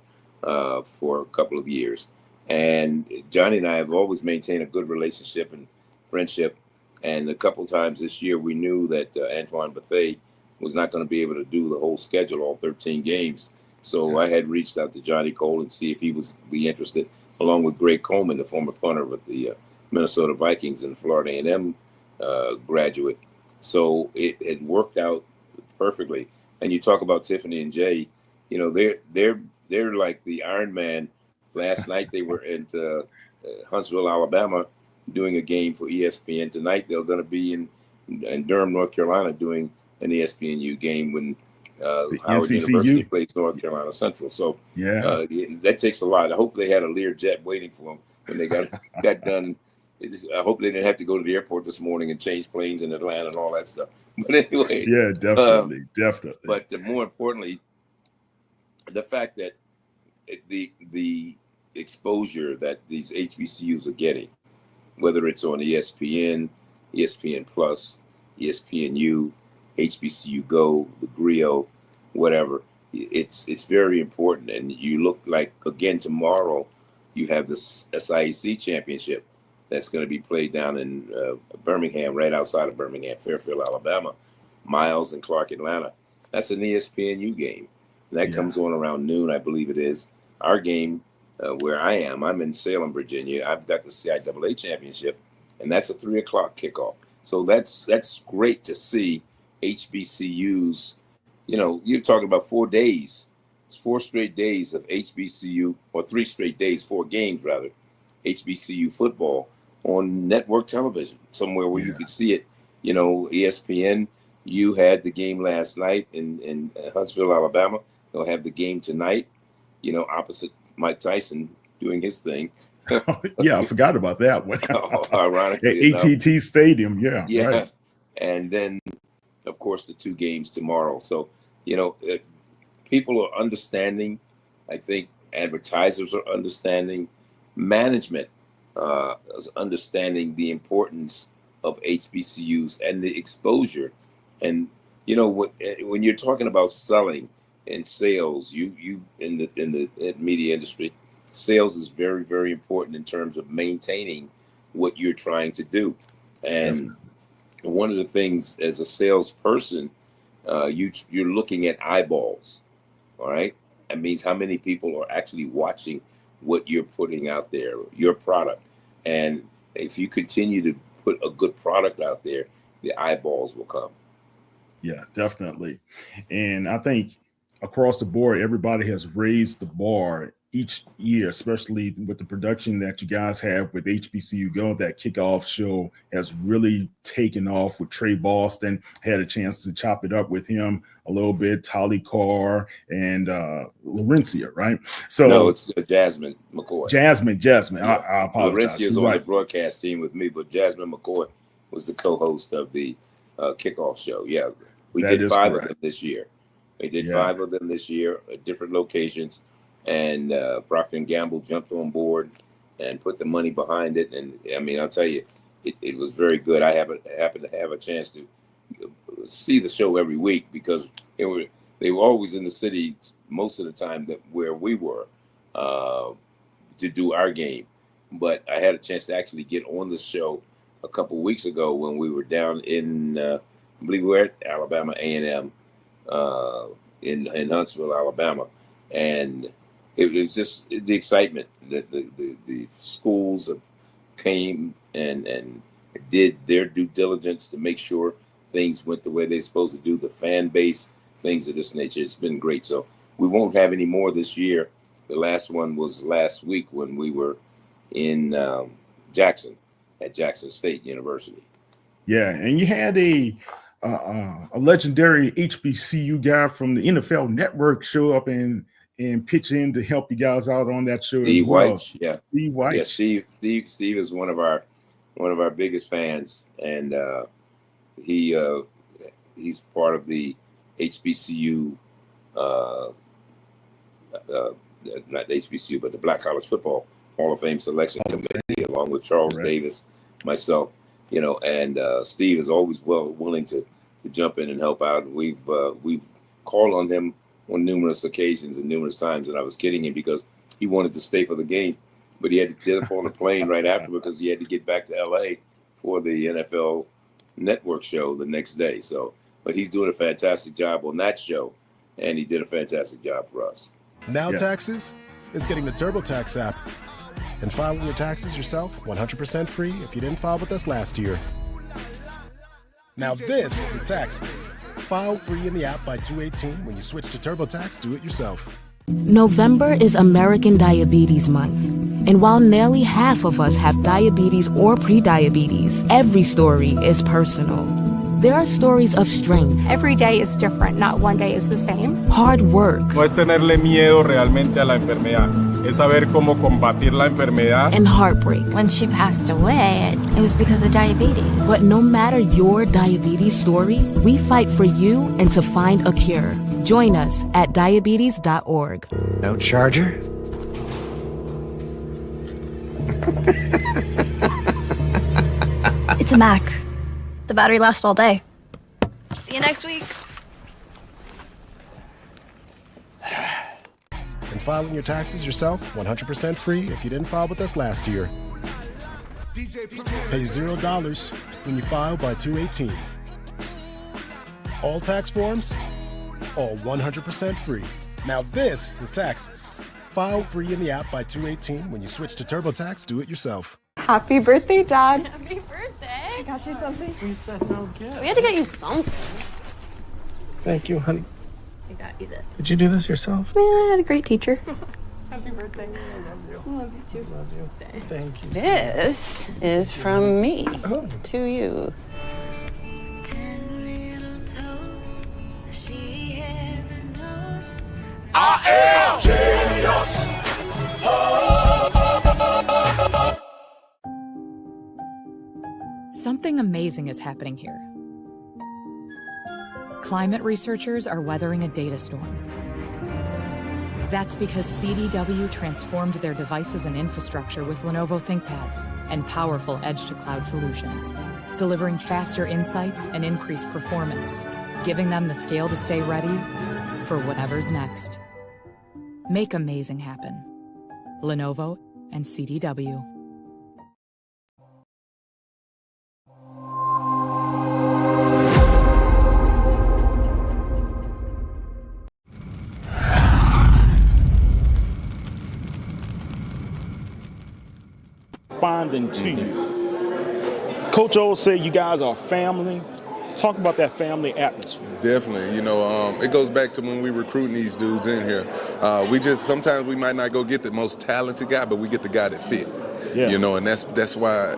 Speaker 17: for a couple of years. And Johnny and I have always maintained a good relationship and friendship. And a couple times this year, we knew that Antoine Bethea was not going to be able to do the whole schedule, all 13 games. So I had reached out to Johnny Cole and see if he was be interested, along with Greg Coleman, the former punter with the Minnesota Vikings and Florida A&M graduate. So it worked out perfectly. And you talk about Tiffany and Jay, they're like the Iron Man. Last night they were at Huntsville, Alabama, doing a game for ESPN. Tonight they're going to be in Durham, North Carolina, doing an ESPNU game when Howard
Speaker 1: NCCU.
Speaker 17: University plays North Carolina Central. So that takes a lot. I hope they had a Learjet waiting for them when they got done. I hope they didn't have to go to the airport this morning and change planes in Atlanta and all that stuff. But anyway,
Speaker 1: yeah, definitely.
Speaker 17: But more importantly, the fact that the exposure that these HBCUs are getting, whether it's on ESPN, ESPN Plus, ESPNU, HBCU Go, the Grio, whatever, it's very important. And you look like, again, tomorrow you have this SIAC championship that's going to be played down in Birmingham, right outside of Birmingham, Fairfield, Alabama, Miles and Clark, Atlanta. That's an ESPNU game. And that comes on around noon, I believe it is. Our game, where I am, I'm in Salem, Virginia. I've got the CIAA championship, and that's a 3:00 kickoff. So that's great to see HBCUs. You're talking about 4 days. It's 4 straight days of HBCU, or 3 straight days, 4 games rather, HBCU football on network television, somewhere where you could see it. ESPN, you had the game last night in Huntsville, Alabama. They'll have the game tonight, opposite Mike Tyson doing his thing.
Speaker 1: Yeah, I forgot about that one.
Speaker 17: Ironically,
Speaker 1: at AT&T Stadium, yeah. Right.
Speaker 17: And then, of course, the 2 games tomorrow. So, people are understanding. I think advertisers are understanding. Management is understanding the importance of HBCUs and the exposure. And when you're talking about selling and sales, you in the media industry, sales is very, very important in terms of maintaining what you're trying to do. And one of the things as a salesperson, you're looking at eyeballs. All right, that means how many people are actually watching what you're putting out there, your product. And if you continue to put a good product out there, the eyeballs will come.
Speaker 1: Yeah, definitely. And I think across the board, everybody has raised the bar each year, especially with the production that you guys have with HBCU Go. That kickoff show has really taken off with Trey Boston. Had a chance to chop it up with him a little bit, Tolly Carr and Laurencia, right? So
Speaker 17: no, it's Jasmine McCoy.
Speaker 1: Jasmine.
Speaker 17: Yeah.
Speaker 1: I apologize.
Speaker 17: Laurencia is on the broadcast team with me, but Jasmine McCoy was the co-host of the kickoff show. Yeah, we did 5 of them this year. We did 5 of them this year at different locations. And Procter & Gamble jumped on board and put the money behind it. And I mean, I'll tell you, it was very good. I happened to have a chance to see the show every week because they were always in the city most of the time where we were to do our game. But I had a chance to actually get on the show a couple weeks ago when we were down in I believe we were at Alabama A&M in Huntsville, Alabama, and it was just the excitement that the schools came and did their due diligence to make sure things went the way they're supposed to do. The fan base, things of this nature. It's been great. So we won't have any more this year. The last one was last week when we were in Jackson at Jackson State University.
Speaker 1: Yeah, and you had a legendary HBCU guy from the NFL Network show up and pitch in to help you guys out on that show
Speaker 17: Steve
Speaker 1: as well.
Speaker 17: White, yeah.
Speaker 1: Steve White.
Speaker 17: Yeah, Steve is one of our biggest fans, and he's part of the HBCU, not the HBCU, but the Black College Football Hall of Fame Selection Committee, along with Charles Davis, myself, and Steve is always willing to jump in and help out. We've called on him on numerous occasions and numerous times, and I was kidding him because he wanted to stay for the game, but he had to get up on the plane right after because he had to get back to LA for the NFL Network show the next day. So, but he's doing a fantastic job on that show, and he did a fantastic job for us.
Speaker 15: Now Taxes is getting the TurboTax app and filing your taxes yourself 100% free if you didn't file with us last year. Now this is Taxes. File free in the app by 2/18 when you switch to TurboTax Do It Yourself.
Speaker 18: November is American Diabetes Month. And while nearly half of us have diabetes or prediabetes, every story is personal. There are stories of strength.
Speaker 19: Every day is different, not one day is the same.
Speaker 18: Hard work.
Speaker 20: No es tenerle miedo realmente a la enfermedad, es saber cómo combatir la enfermedad.
Speaker 18: And heartbreak.
Speaker 19: When she passed away, it was because of diabetes.
Speaker 18: But no matter your diabetes story, we fight for you and to find a cure. Join us at diabetes.org.
Speaker 14: No charger?
Speaker 6: It's a Mac. The battery lasts all day. See you next week.
Speaker 15: And filing your taxes yourself 100% free if you didn't file with us last year. Pay $0 when you file by 2/18. All tax forms, all 100% free. Now this is Taxes. File free in the app by 2/18 when you switch to TurboTax Do It Yourself.
Speaker 7: Happy birthday, Dad.
Speaker 6: Happy birthday.
Speaker 7: I got you something. We said no gift.
Speaker 6: We had to get you something.
Speaker 14: Thank you, honey.
Speaker 6: I got you this.
Speaker 14: Did you do this yourself?
Speaker 7: Man, I had a great teacher.
Speaker 6: Happy birthday.
Speaker 7: I love you too.
Speaker 14: Love you. Thank you.
Speaker 9: This is from me to you.
Speaker 21: I am genius.
Speaker 5: Something amazing is happening here. Climate researchers are weathering a data storm. That's because CDW transformed their devices and infrastructure with Lenovo ThinkPads and powerful edge-to-cloud solutions, delivering faster insights and increased performance, giving them the scale to stay ready for whatever's next. Make amazing happen. Lenovo and CDW.
Speaker 1: Responding to you. Coach O said you guys are family. Talk about that family atmosphere.
Speaker 10: Definitely. It goes back to when we recruiting these dudes in here. Sometimes we might not go get the most talented guy, but we get the guy that fit.
Speaker 1: Yeah.
Speaker 10: And that's why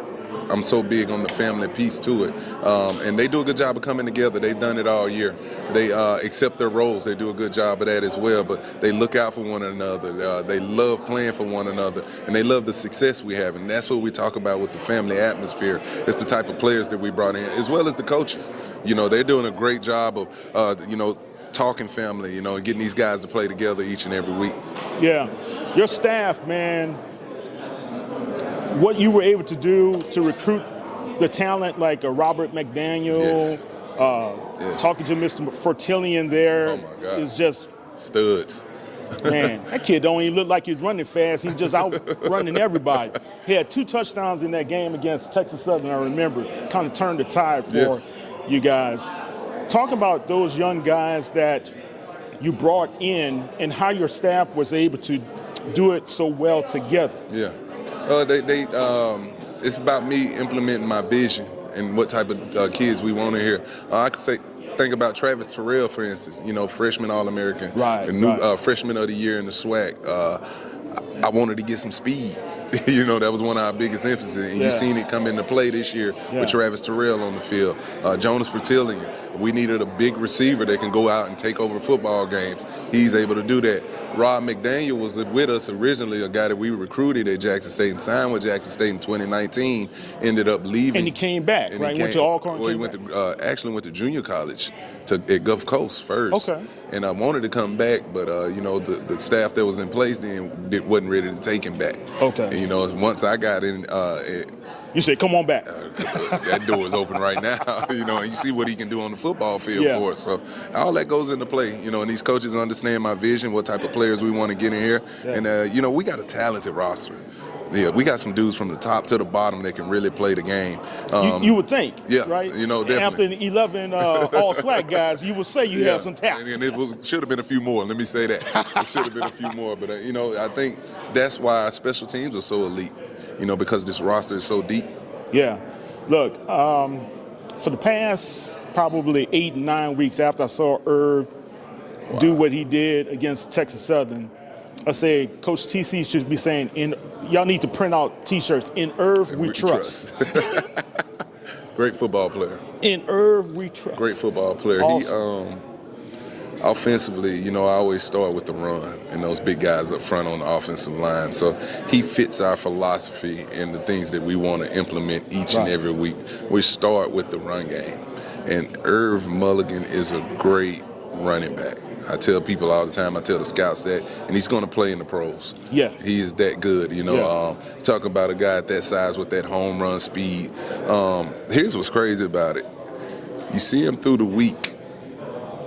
Speaker 10: I'm so big on the family piece to it. And they do a good job of coming together. They've done it all year. They accept their roles. They do a good job of that as well, but they look out for one another. They love playing for one another, and they love the success we have. And that's what we talk about with the family atmosphere. It's the type of players that we brought in, as well as the coaches. They're doing a great job of, talking family, and getting these guys to play together each and every week.
Speaker 1: Yeah. Your staff, man, what you were able to do to recruit the talent like Robert McDaniel, talking to Mr. Fertillion there is just
Speaker 10: studs.
Speaker 1: Man, that kid don't even look like he's running fast. He's just out running everybody. He had 2 touchdowns in that game against Texas Southern, I remember. Kind of turned the tide for you guys. Talk about those young guys that you brought in and how your staff was able to do it so well together.
Speaker 10: Yeah. It's about me implementing my vision and what type of kids we want to hear. I could say, think about Travis Terrell, for instance, freshman All-American,
Speaker 1: right,
Speaker 10: the new freshman of the year in the SWAC. I wanted to get some speed. That was one of our biggest emphasis, and you've seen it come into play this year with Travis Terrell on the field. Jonas Fertillion, we needed a big receiver that can go out and take over football games. He's able to do that. Rob McDaniel was with us originally, a guy that we recruited at Jackson State and signed with Jackson State in 2019, ended up leaving.
Speaker 1: And he came back,
Speaker 10: and
Speaker 1: right? Went to Alcorn.
Speaker 10: Well, he went to actually went to junior college at Gulf Coast first.
Speaker 1: Okay.
Speaker 10: And I wanted to come back, but the staff that was in place then wasn't ready to take him back.
Speaker 1: Okay.
Speaker 10: And once I got in,
Speaker 1: you said, "Come on back."
Speaker 10: That door is open right now. And you see what he can do on the football field for us. So all that goes into play. And these coaches understand my vision, what type of players we want to get in here, and we got a talented roster. Yeah, we got some dudes from the top to the bottom that can really play the game.
Speaker 1: You would think,
Speaker 10: yeah,
Speaker 1: right?
Speaker 10: Definitely.
Speaker 1: After 11 all SWAC guys, you would say you have some talent.
Speaker 10: And it should have been a few more. Let me say that. It should have been a few more. But, I think that's why our special teams are so elite, because this roster is so deep.
Speaker 1: Yeah. Look, for the past probably 8, 9 weeks after I saw Irv do what he did against Texas Southern, I say Coach TC should be saying, y'all need to print out T-shirts. In Irv, we trust.
Speaker 10: Great football player.
Speaker 1: In Irv, we trust.
Speaker 10: Great football player. Awesome. Offensively, I always start with the run and those big guys up front on the offensive line. So he fits our philosophy and the things that we want to implement each and every week. We start with the run game. And Irv Mulligan is a great running back. I tell people all the time, I tell the scouts that, and he's going to play in the pros.
Speaker 1: Yes.
Speaker 10: He is that good, talking about a guy at that size with that home run speed. Here's what's crazy about it. You see him through the week,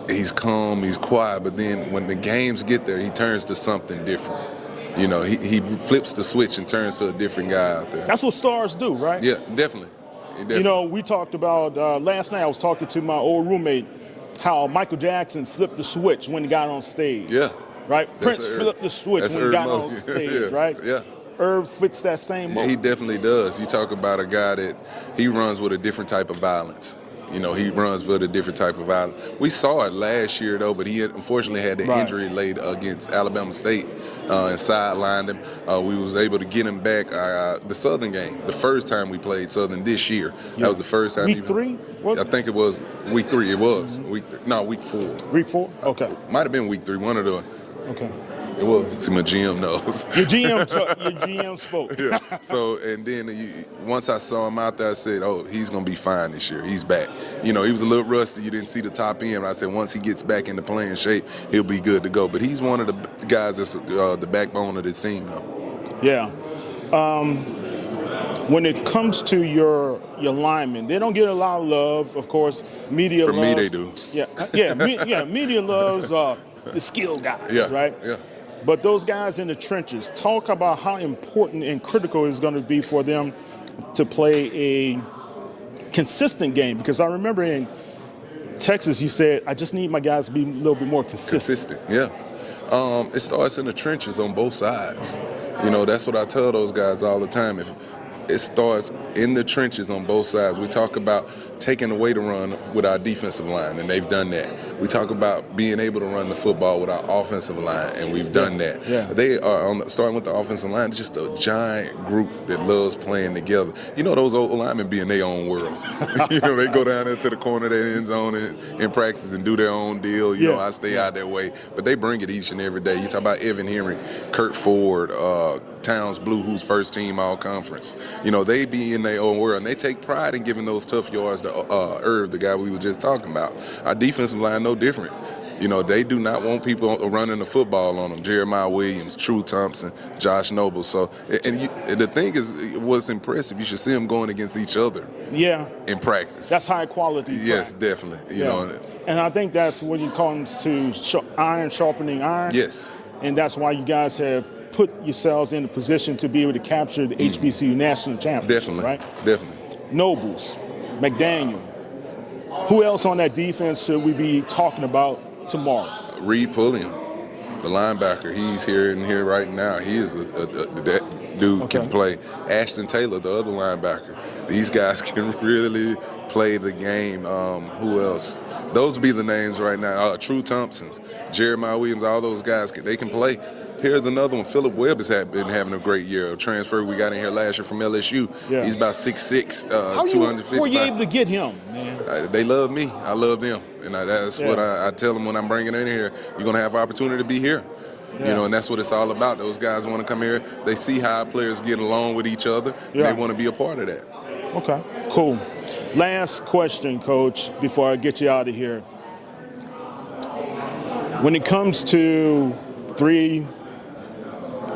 Speaker 10: he's calm, he's quiet, but then when the games get there, he turns to something different. He flips the switch and turns to a different guy out there.
Speaker 1: That's what stars do, right?
Speaker 10: Yeah, definitely.
Speaker 1: We talked about, last night I was talking to my old roommate, how Michael Jackson flipped the switch when he got on stage.
Speaker 10: Yeah.
Speaker 1: Right? Prince flipped the switch when he got on stage, right?
Speaker 10: Yeah.
Speaker 1: Irv fits that same mold.
Speaker 10: He definitely does. You talk about a guy that he runs with a different type of violence. He runs with a different type of violence. We saw it last year, though, but he unfortunately had the injury late against Alabama State and sidelined him. We was able to get him back the Southern game, the first time we played Southern this year. Yeah. That was the first time.
Speaker 1: Week 3?
Speaker 10: I think it was week 3. It was. Week 4.
Speaker 1: Week 4? Okay.
Speaker 10: Might have been week 3, one of the.
Speaker 1: Okay.
Speaker 10: It was. See, my GM knows.
Speaker 1: Your GM spoke.
Speaker 10: Yeah. So, and then once I saw him out there, I said, "Oh, he's gonna be fine this year. He's back." He was a little rusty. You didn't see the top end. I said, once he gets back into playing shape, he'll be good to go. But he's one of the guys that's the backbone of this team, though.
Speaker 1: Yeah. When it comes to your linemen, they don't get a lot of love, of course. Media loves.
Speaker 10: For me, they do.
Speaker 1: Yeah. Media loves the skilled guys, right?
Speaker 10: Yeah.
Speaker 1: But those guys in the trenches, talk about how important and critical it's going to be for them to play a consistent game. Because I remember in Texas, you said, I just need my guys to be a little bit more consistent.
Speaker 10: Yeah. It starts in the trenches on both sides. That's what I tell those guys all the time. It starts in the trenches on both sides. We talk about taking away the run with our defensive line, and they've done that. We talk about being able to run the football with our offensive line, and we've done that.
Speaker 1: Yeah.
Speaker 10: They are, starting with the offensive line, just a giant group that loves playing together. Those old linemen be in their own world. They go down there to the corner of their end zone in practice and do their own deal. I stay out that way. But they bring it each and every day. You talk about Evan Henry, Kurt Ford, Towns Blue, who's first team all conference. They be in their own world, and they take pride in giving those tough yards to Irv, the guy we were just talking about. Our defensive line, no different. They do not want people running the football on them. Jeremiah Williams, True Thompson, Josh Noble. So, the thing is, what's impressive, you should see them going against each other.
Speaker 1: Yeah.
Speaker 10: In practice.
Speaker 1: That's high quality
Speaker 10: Yes,
Speaker 1: practice.
Speaker 10: definitely.
Speaker 1: And I think that's when it comes to iron sharpening iron.
Speaker 10: Yes.
Speaker 1: And that's why you guys have put yourselves in a position to be able to capture the HBCU national championship.
Speaker 10: Definitely.
Speaker 1: Right?
Speaker 10: Definitely.
Speaker 1: Nobles, McDaniel, Who else on that defense should we be talking about tomorrow?
Speaker 10: Reed Pulliam, the linebacker. He's here and here right now. He is that dude can play. Ashton Taylor, the other linebacker. These guys can really play the game. Who else? Those would be the names right now. True Thompsons, Jeremiah Williams, all those guys, they can play. Here's another one. Philip Webb has been having a great year. A transfer we got in here last year from LSU.
Speaker 1: Yeah.
Speaker 10: He's about 6'6",
Speaker 1: How
Speaker 10: 255.
Speaker 1: were you able to get him, man?
Speaker 10: They love me. I love them. And that's what I tell them when I'm bringing in here. You're going to have opportunity to be here. You know, and that's what it's all about. Those guys want to come here. They see how players get along with each other. And they want to be a part of that.
Speaker 1: Okay, cool. Last question, Coach, before I get you out of here. When it comes to 3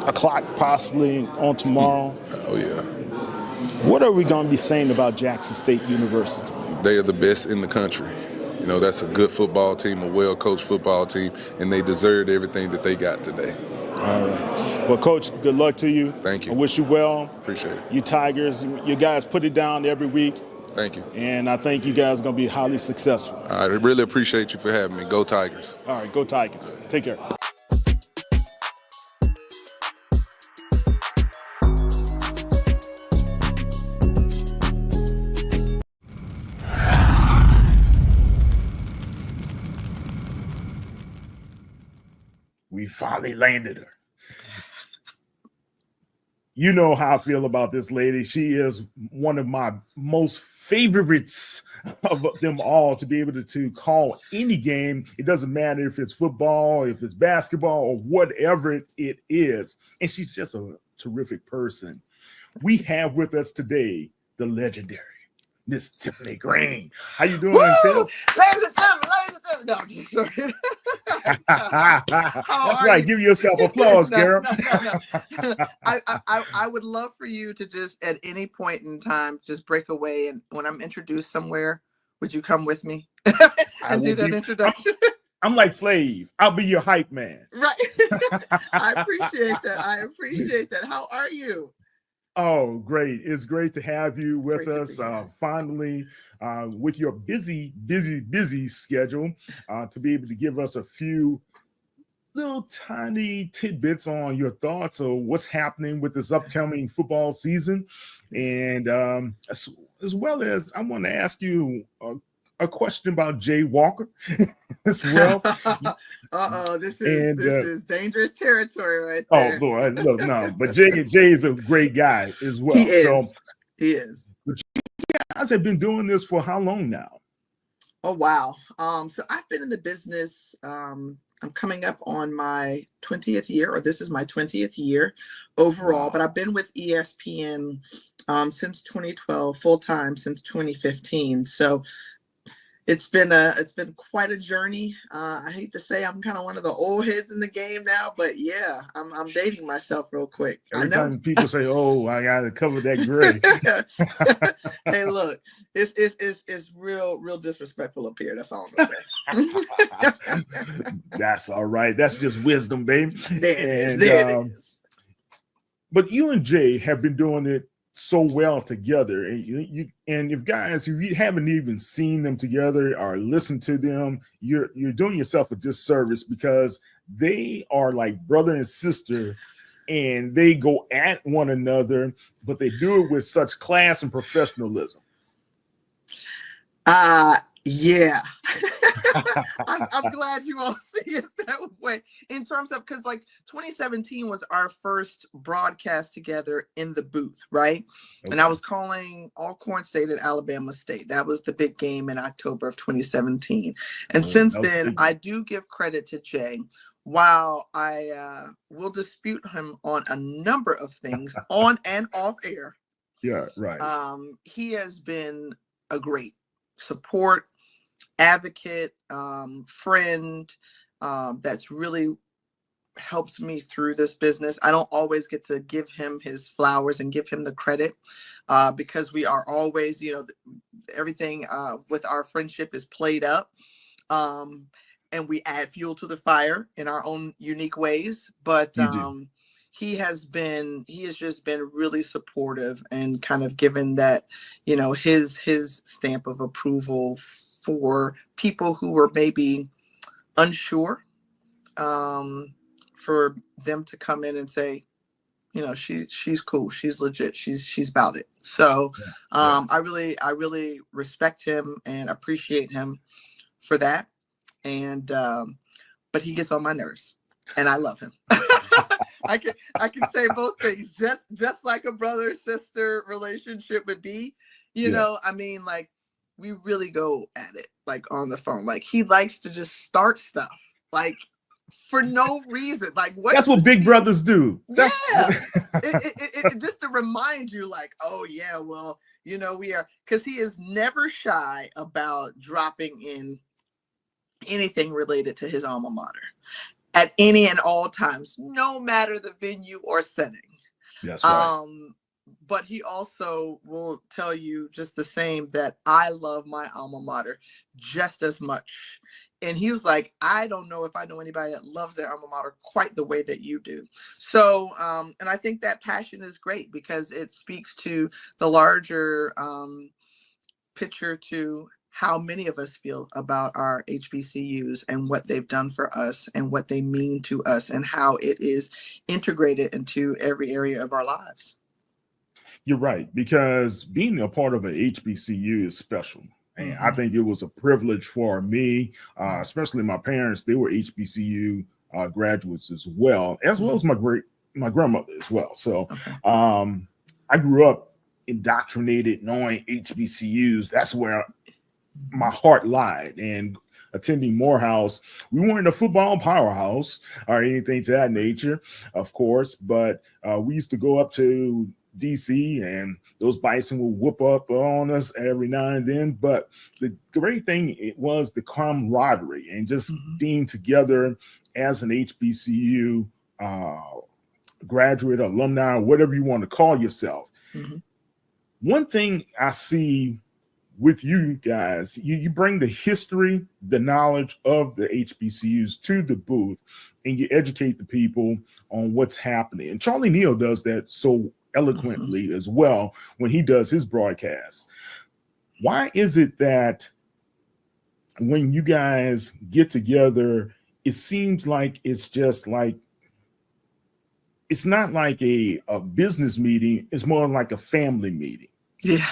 Speaker 1: o'clock possibly on tomorrow.
Speaker 10: Oh, yeah.
Speaker 1: What are we going to be saying about Jackson State University?
Speaker 10: They are the best in the country. You know, that's a good football team, a well-coached football team, and they deserved everything that they got today.
Speaker 1: All right. Well, Coach, good luck to you.
Speaker 10: Thank you.
Speaker 1: I wish you well.
Speaker 10: Appreciate it.
Speaker 1: You Tigers, you guys put it down every week.
Speaker 10: Thank you.
Speaker 1: And I think you guys are going to be highly successful.
Speaker 10: I really appreciate you for having me. Go Tigers.
Speaker 1: All right, go Tigers. Take care. We finally landed her. You know how I feel about this lady. She is one of my most favorites of them all, to be able to call any game. It doesn't matter if it's football, if it's basketball, or whatever it is. And she's just a terrific person. We have with us today the legendary Miss Tiffany Green. How you doing, Tiff?
Speaker 2: Ladies and gentlemen, no, I'm just joking.
Speaker 1: That's right. Give yourself applause, girl.
Speaker 2: No. I would love for you to just at any point in time just break away, and when I'm introduced somewhere, would you come with me and do that introduction?
Speaker 1: I'm like Flav. I'll be your hype man.
Speaker 2: Right. I appreciate that. How are you?
Speaker 1: Oh, great. It's great to have you with us finally with your busy schedule to be able to give us a few little tiny tidbits on your thoughts of what's happening with this upcoming football season. And as well as I want to ask you a question about Jay Walker as well.
Speaker 2: This is dangerous territory right there.
Speaker 1: Oh, Lord, look, no, but Jay is a great guy as well.
Speaker 2: He is.
Speaker 1: But you guys have been doing this for how long now?
Speaker 2: Oh, wow. So I've been in the business. I'm coming up on my 20th year, or this is my 20th year overall, but I've been with ESPN since 2012, full-time since 2015. So it's been quite a journey. I hate to say I'm kind of one of the old heads in the game now, but yeah, I'm dating myself real quick.
Speaker 1: Every time people say, "Oh, I got to cover that gray."
Speaker 2: Hey, look, it's real disrespectful up here. That's all I'm gonna say.
Speaker 1: That's all right. That's just wisdom, baby.
Speaker 2: There it is.
Speaker 1: But you and Jay have been doing it so well together, and if you haven't even seen them together or listened to them, you're doing yourself a disservice, because they are like brother and sister, and they go at one another, but they do it with such class and professionalism.
Speaker 2: Yeah. I'm glad you all see it that way, in terms of, because like 2017 was our first broadcast together in the booth, right? Okay. And I was calling Alcorn State at Alabama State. That was the big game in October of 2017. And since then, I do give credit to Jay. While I will dispute him on a number of things on and off air.
Speaker 1: Yeah, right.
Speaker 2: He has been a great support, advocate, friend, that's really helped me through this business. I don't always get to give him his flowers and give him the credit, because we are always, everything with our friendship is played up, and we add fuel to the fire in our own unique ways. But he has just been really supportive and kind of given that, his stamp of approval for people who were maybe unsure, for them to come in and say, you know, she's cool, she's legit, she's about it. So I really respect him and appreciate him for that. And but he gets on my nerves, and I love him. I can say both things, just like a brother sister relationship would be. You know, I mean, like, we really go at it, like, on the phone. Like, he likes to just start stuff, like, for no reason. Like, what?
Speaker 1: That's what big brothers do.
Speaker 2: It just to remind you, like, oh yeah, well, you know, we are, because he is never shy about dropping in anything related to his alma mater at any and all times, no matter the venue or setting.
Speaker 1: That's right.
Speaker 2: But he also will tell you just the same, that I love my alma mater just as much. And he was like, I don't know if I know anybody that loves their alma mater quite the way that you do. So, and I think that passion is great, because it speaks to the larger picture, to how many of us feel about our HBCUs and what they've done for us and what they mean to us and how it is integrated into every area of our lives.
Speaker 1: You're right, because being a part of an HBCU is special. And I think it was a privilege for me, especially my parents. They were HBCU graduates as well as my grandmother as well. So I grew up indoctrinated knowing HBCUs. That's where my heart lied. And attending Morehouse, we weren't a football powerhouse or anything to that nature, of course, but we used to go up to DC, and those Bison will whoop up on us every now and then. But the great thing, it was the camaraderie and just being together as an HBCU graduate, alumni, whatever you want to call yourself. One thing I see with you guys, you bring the history, the knowledge of the HBCUs to the booth, and you educate the people on what's happening. And Charlie Neal does that so eloquently as well when he does his broadcasts. Why is it that when you guys get together, it seems like it's just like, it's not like a business meeting, it's more like a family meeting?
Speaker 2: Yeah.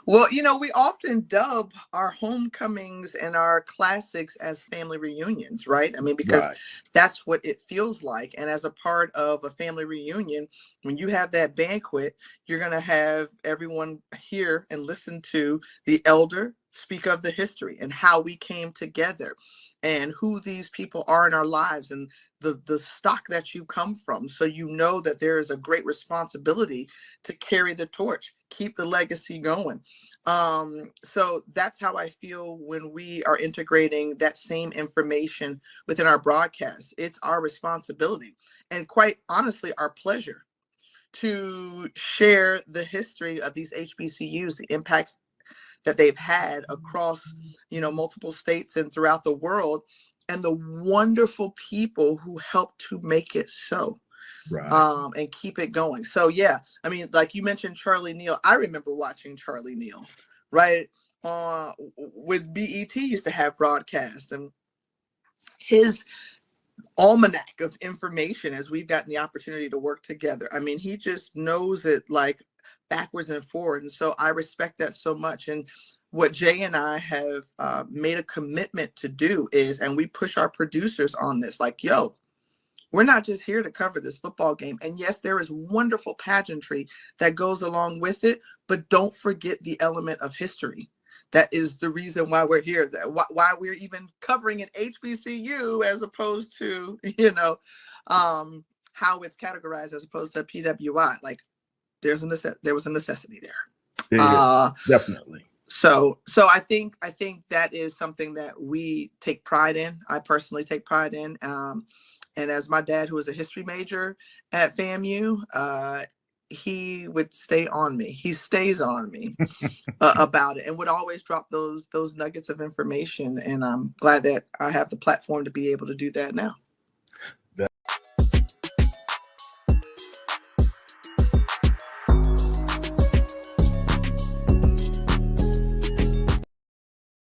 Speaker 2: Well, you know, we often dub our homecomings and our classics as family reunions, right? I mean, because that's what it feels like. And as a part of a family reunion, when you have that banquet, you're going to have everyone hear and listen to the elder speak of the history and how we came together and who these people are in our lives and the stock that you come from. So you know that there is a great responsibility to carry the torch, keep the legacy going. So that's how I feel when we are integrating that same information within our broadcast. It's our responsibility and, quite honestly, our pleasure to share the history of these HBCUs, the impacts that they've had across, you know, multiple states and throughout the world, and the wonderful people who helped to make it so, and keep it going. So yeah, I mean, like you mentioned Charlie Neal. I remember watching Charlie Neal, right? With BET used to have broadcasts, and his almanac of information, as we've gotten the opportunity to work together. I mean, he just knows it like backwards and forward. And so I respect that so much. And what Jay and I have made a commitment to do is, and we push our producers on this, like, yo, we're not just here to cover this football game. And yes, there is wonderful pageantry that goes along with it, but don't forget the element of history. That is the reason why we're here, why we're even covering an HBCU as opposed to, you know, how it's categorized as opposed to a PWI. Like, there was a necessity there.
Speaker 1: Yeah, definitely.
Speaker 2: So I think that is something that we take pride in. I personally take pride in. And as my dad, who was a history major at FAMU, he would stay on me. He stays on me about it, and would always drop those nuggets of information. And I'm glad that I have the platform to be able to do that now.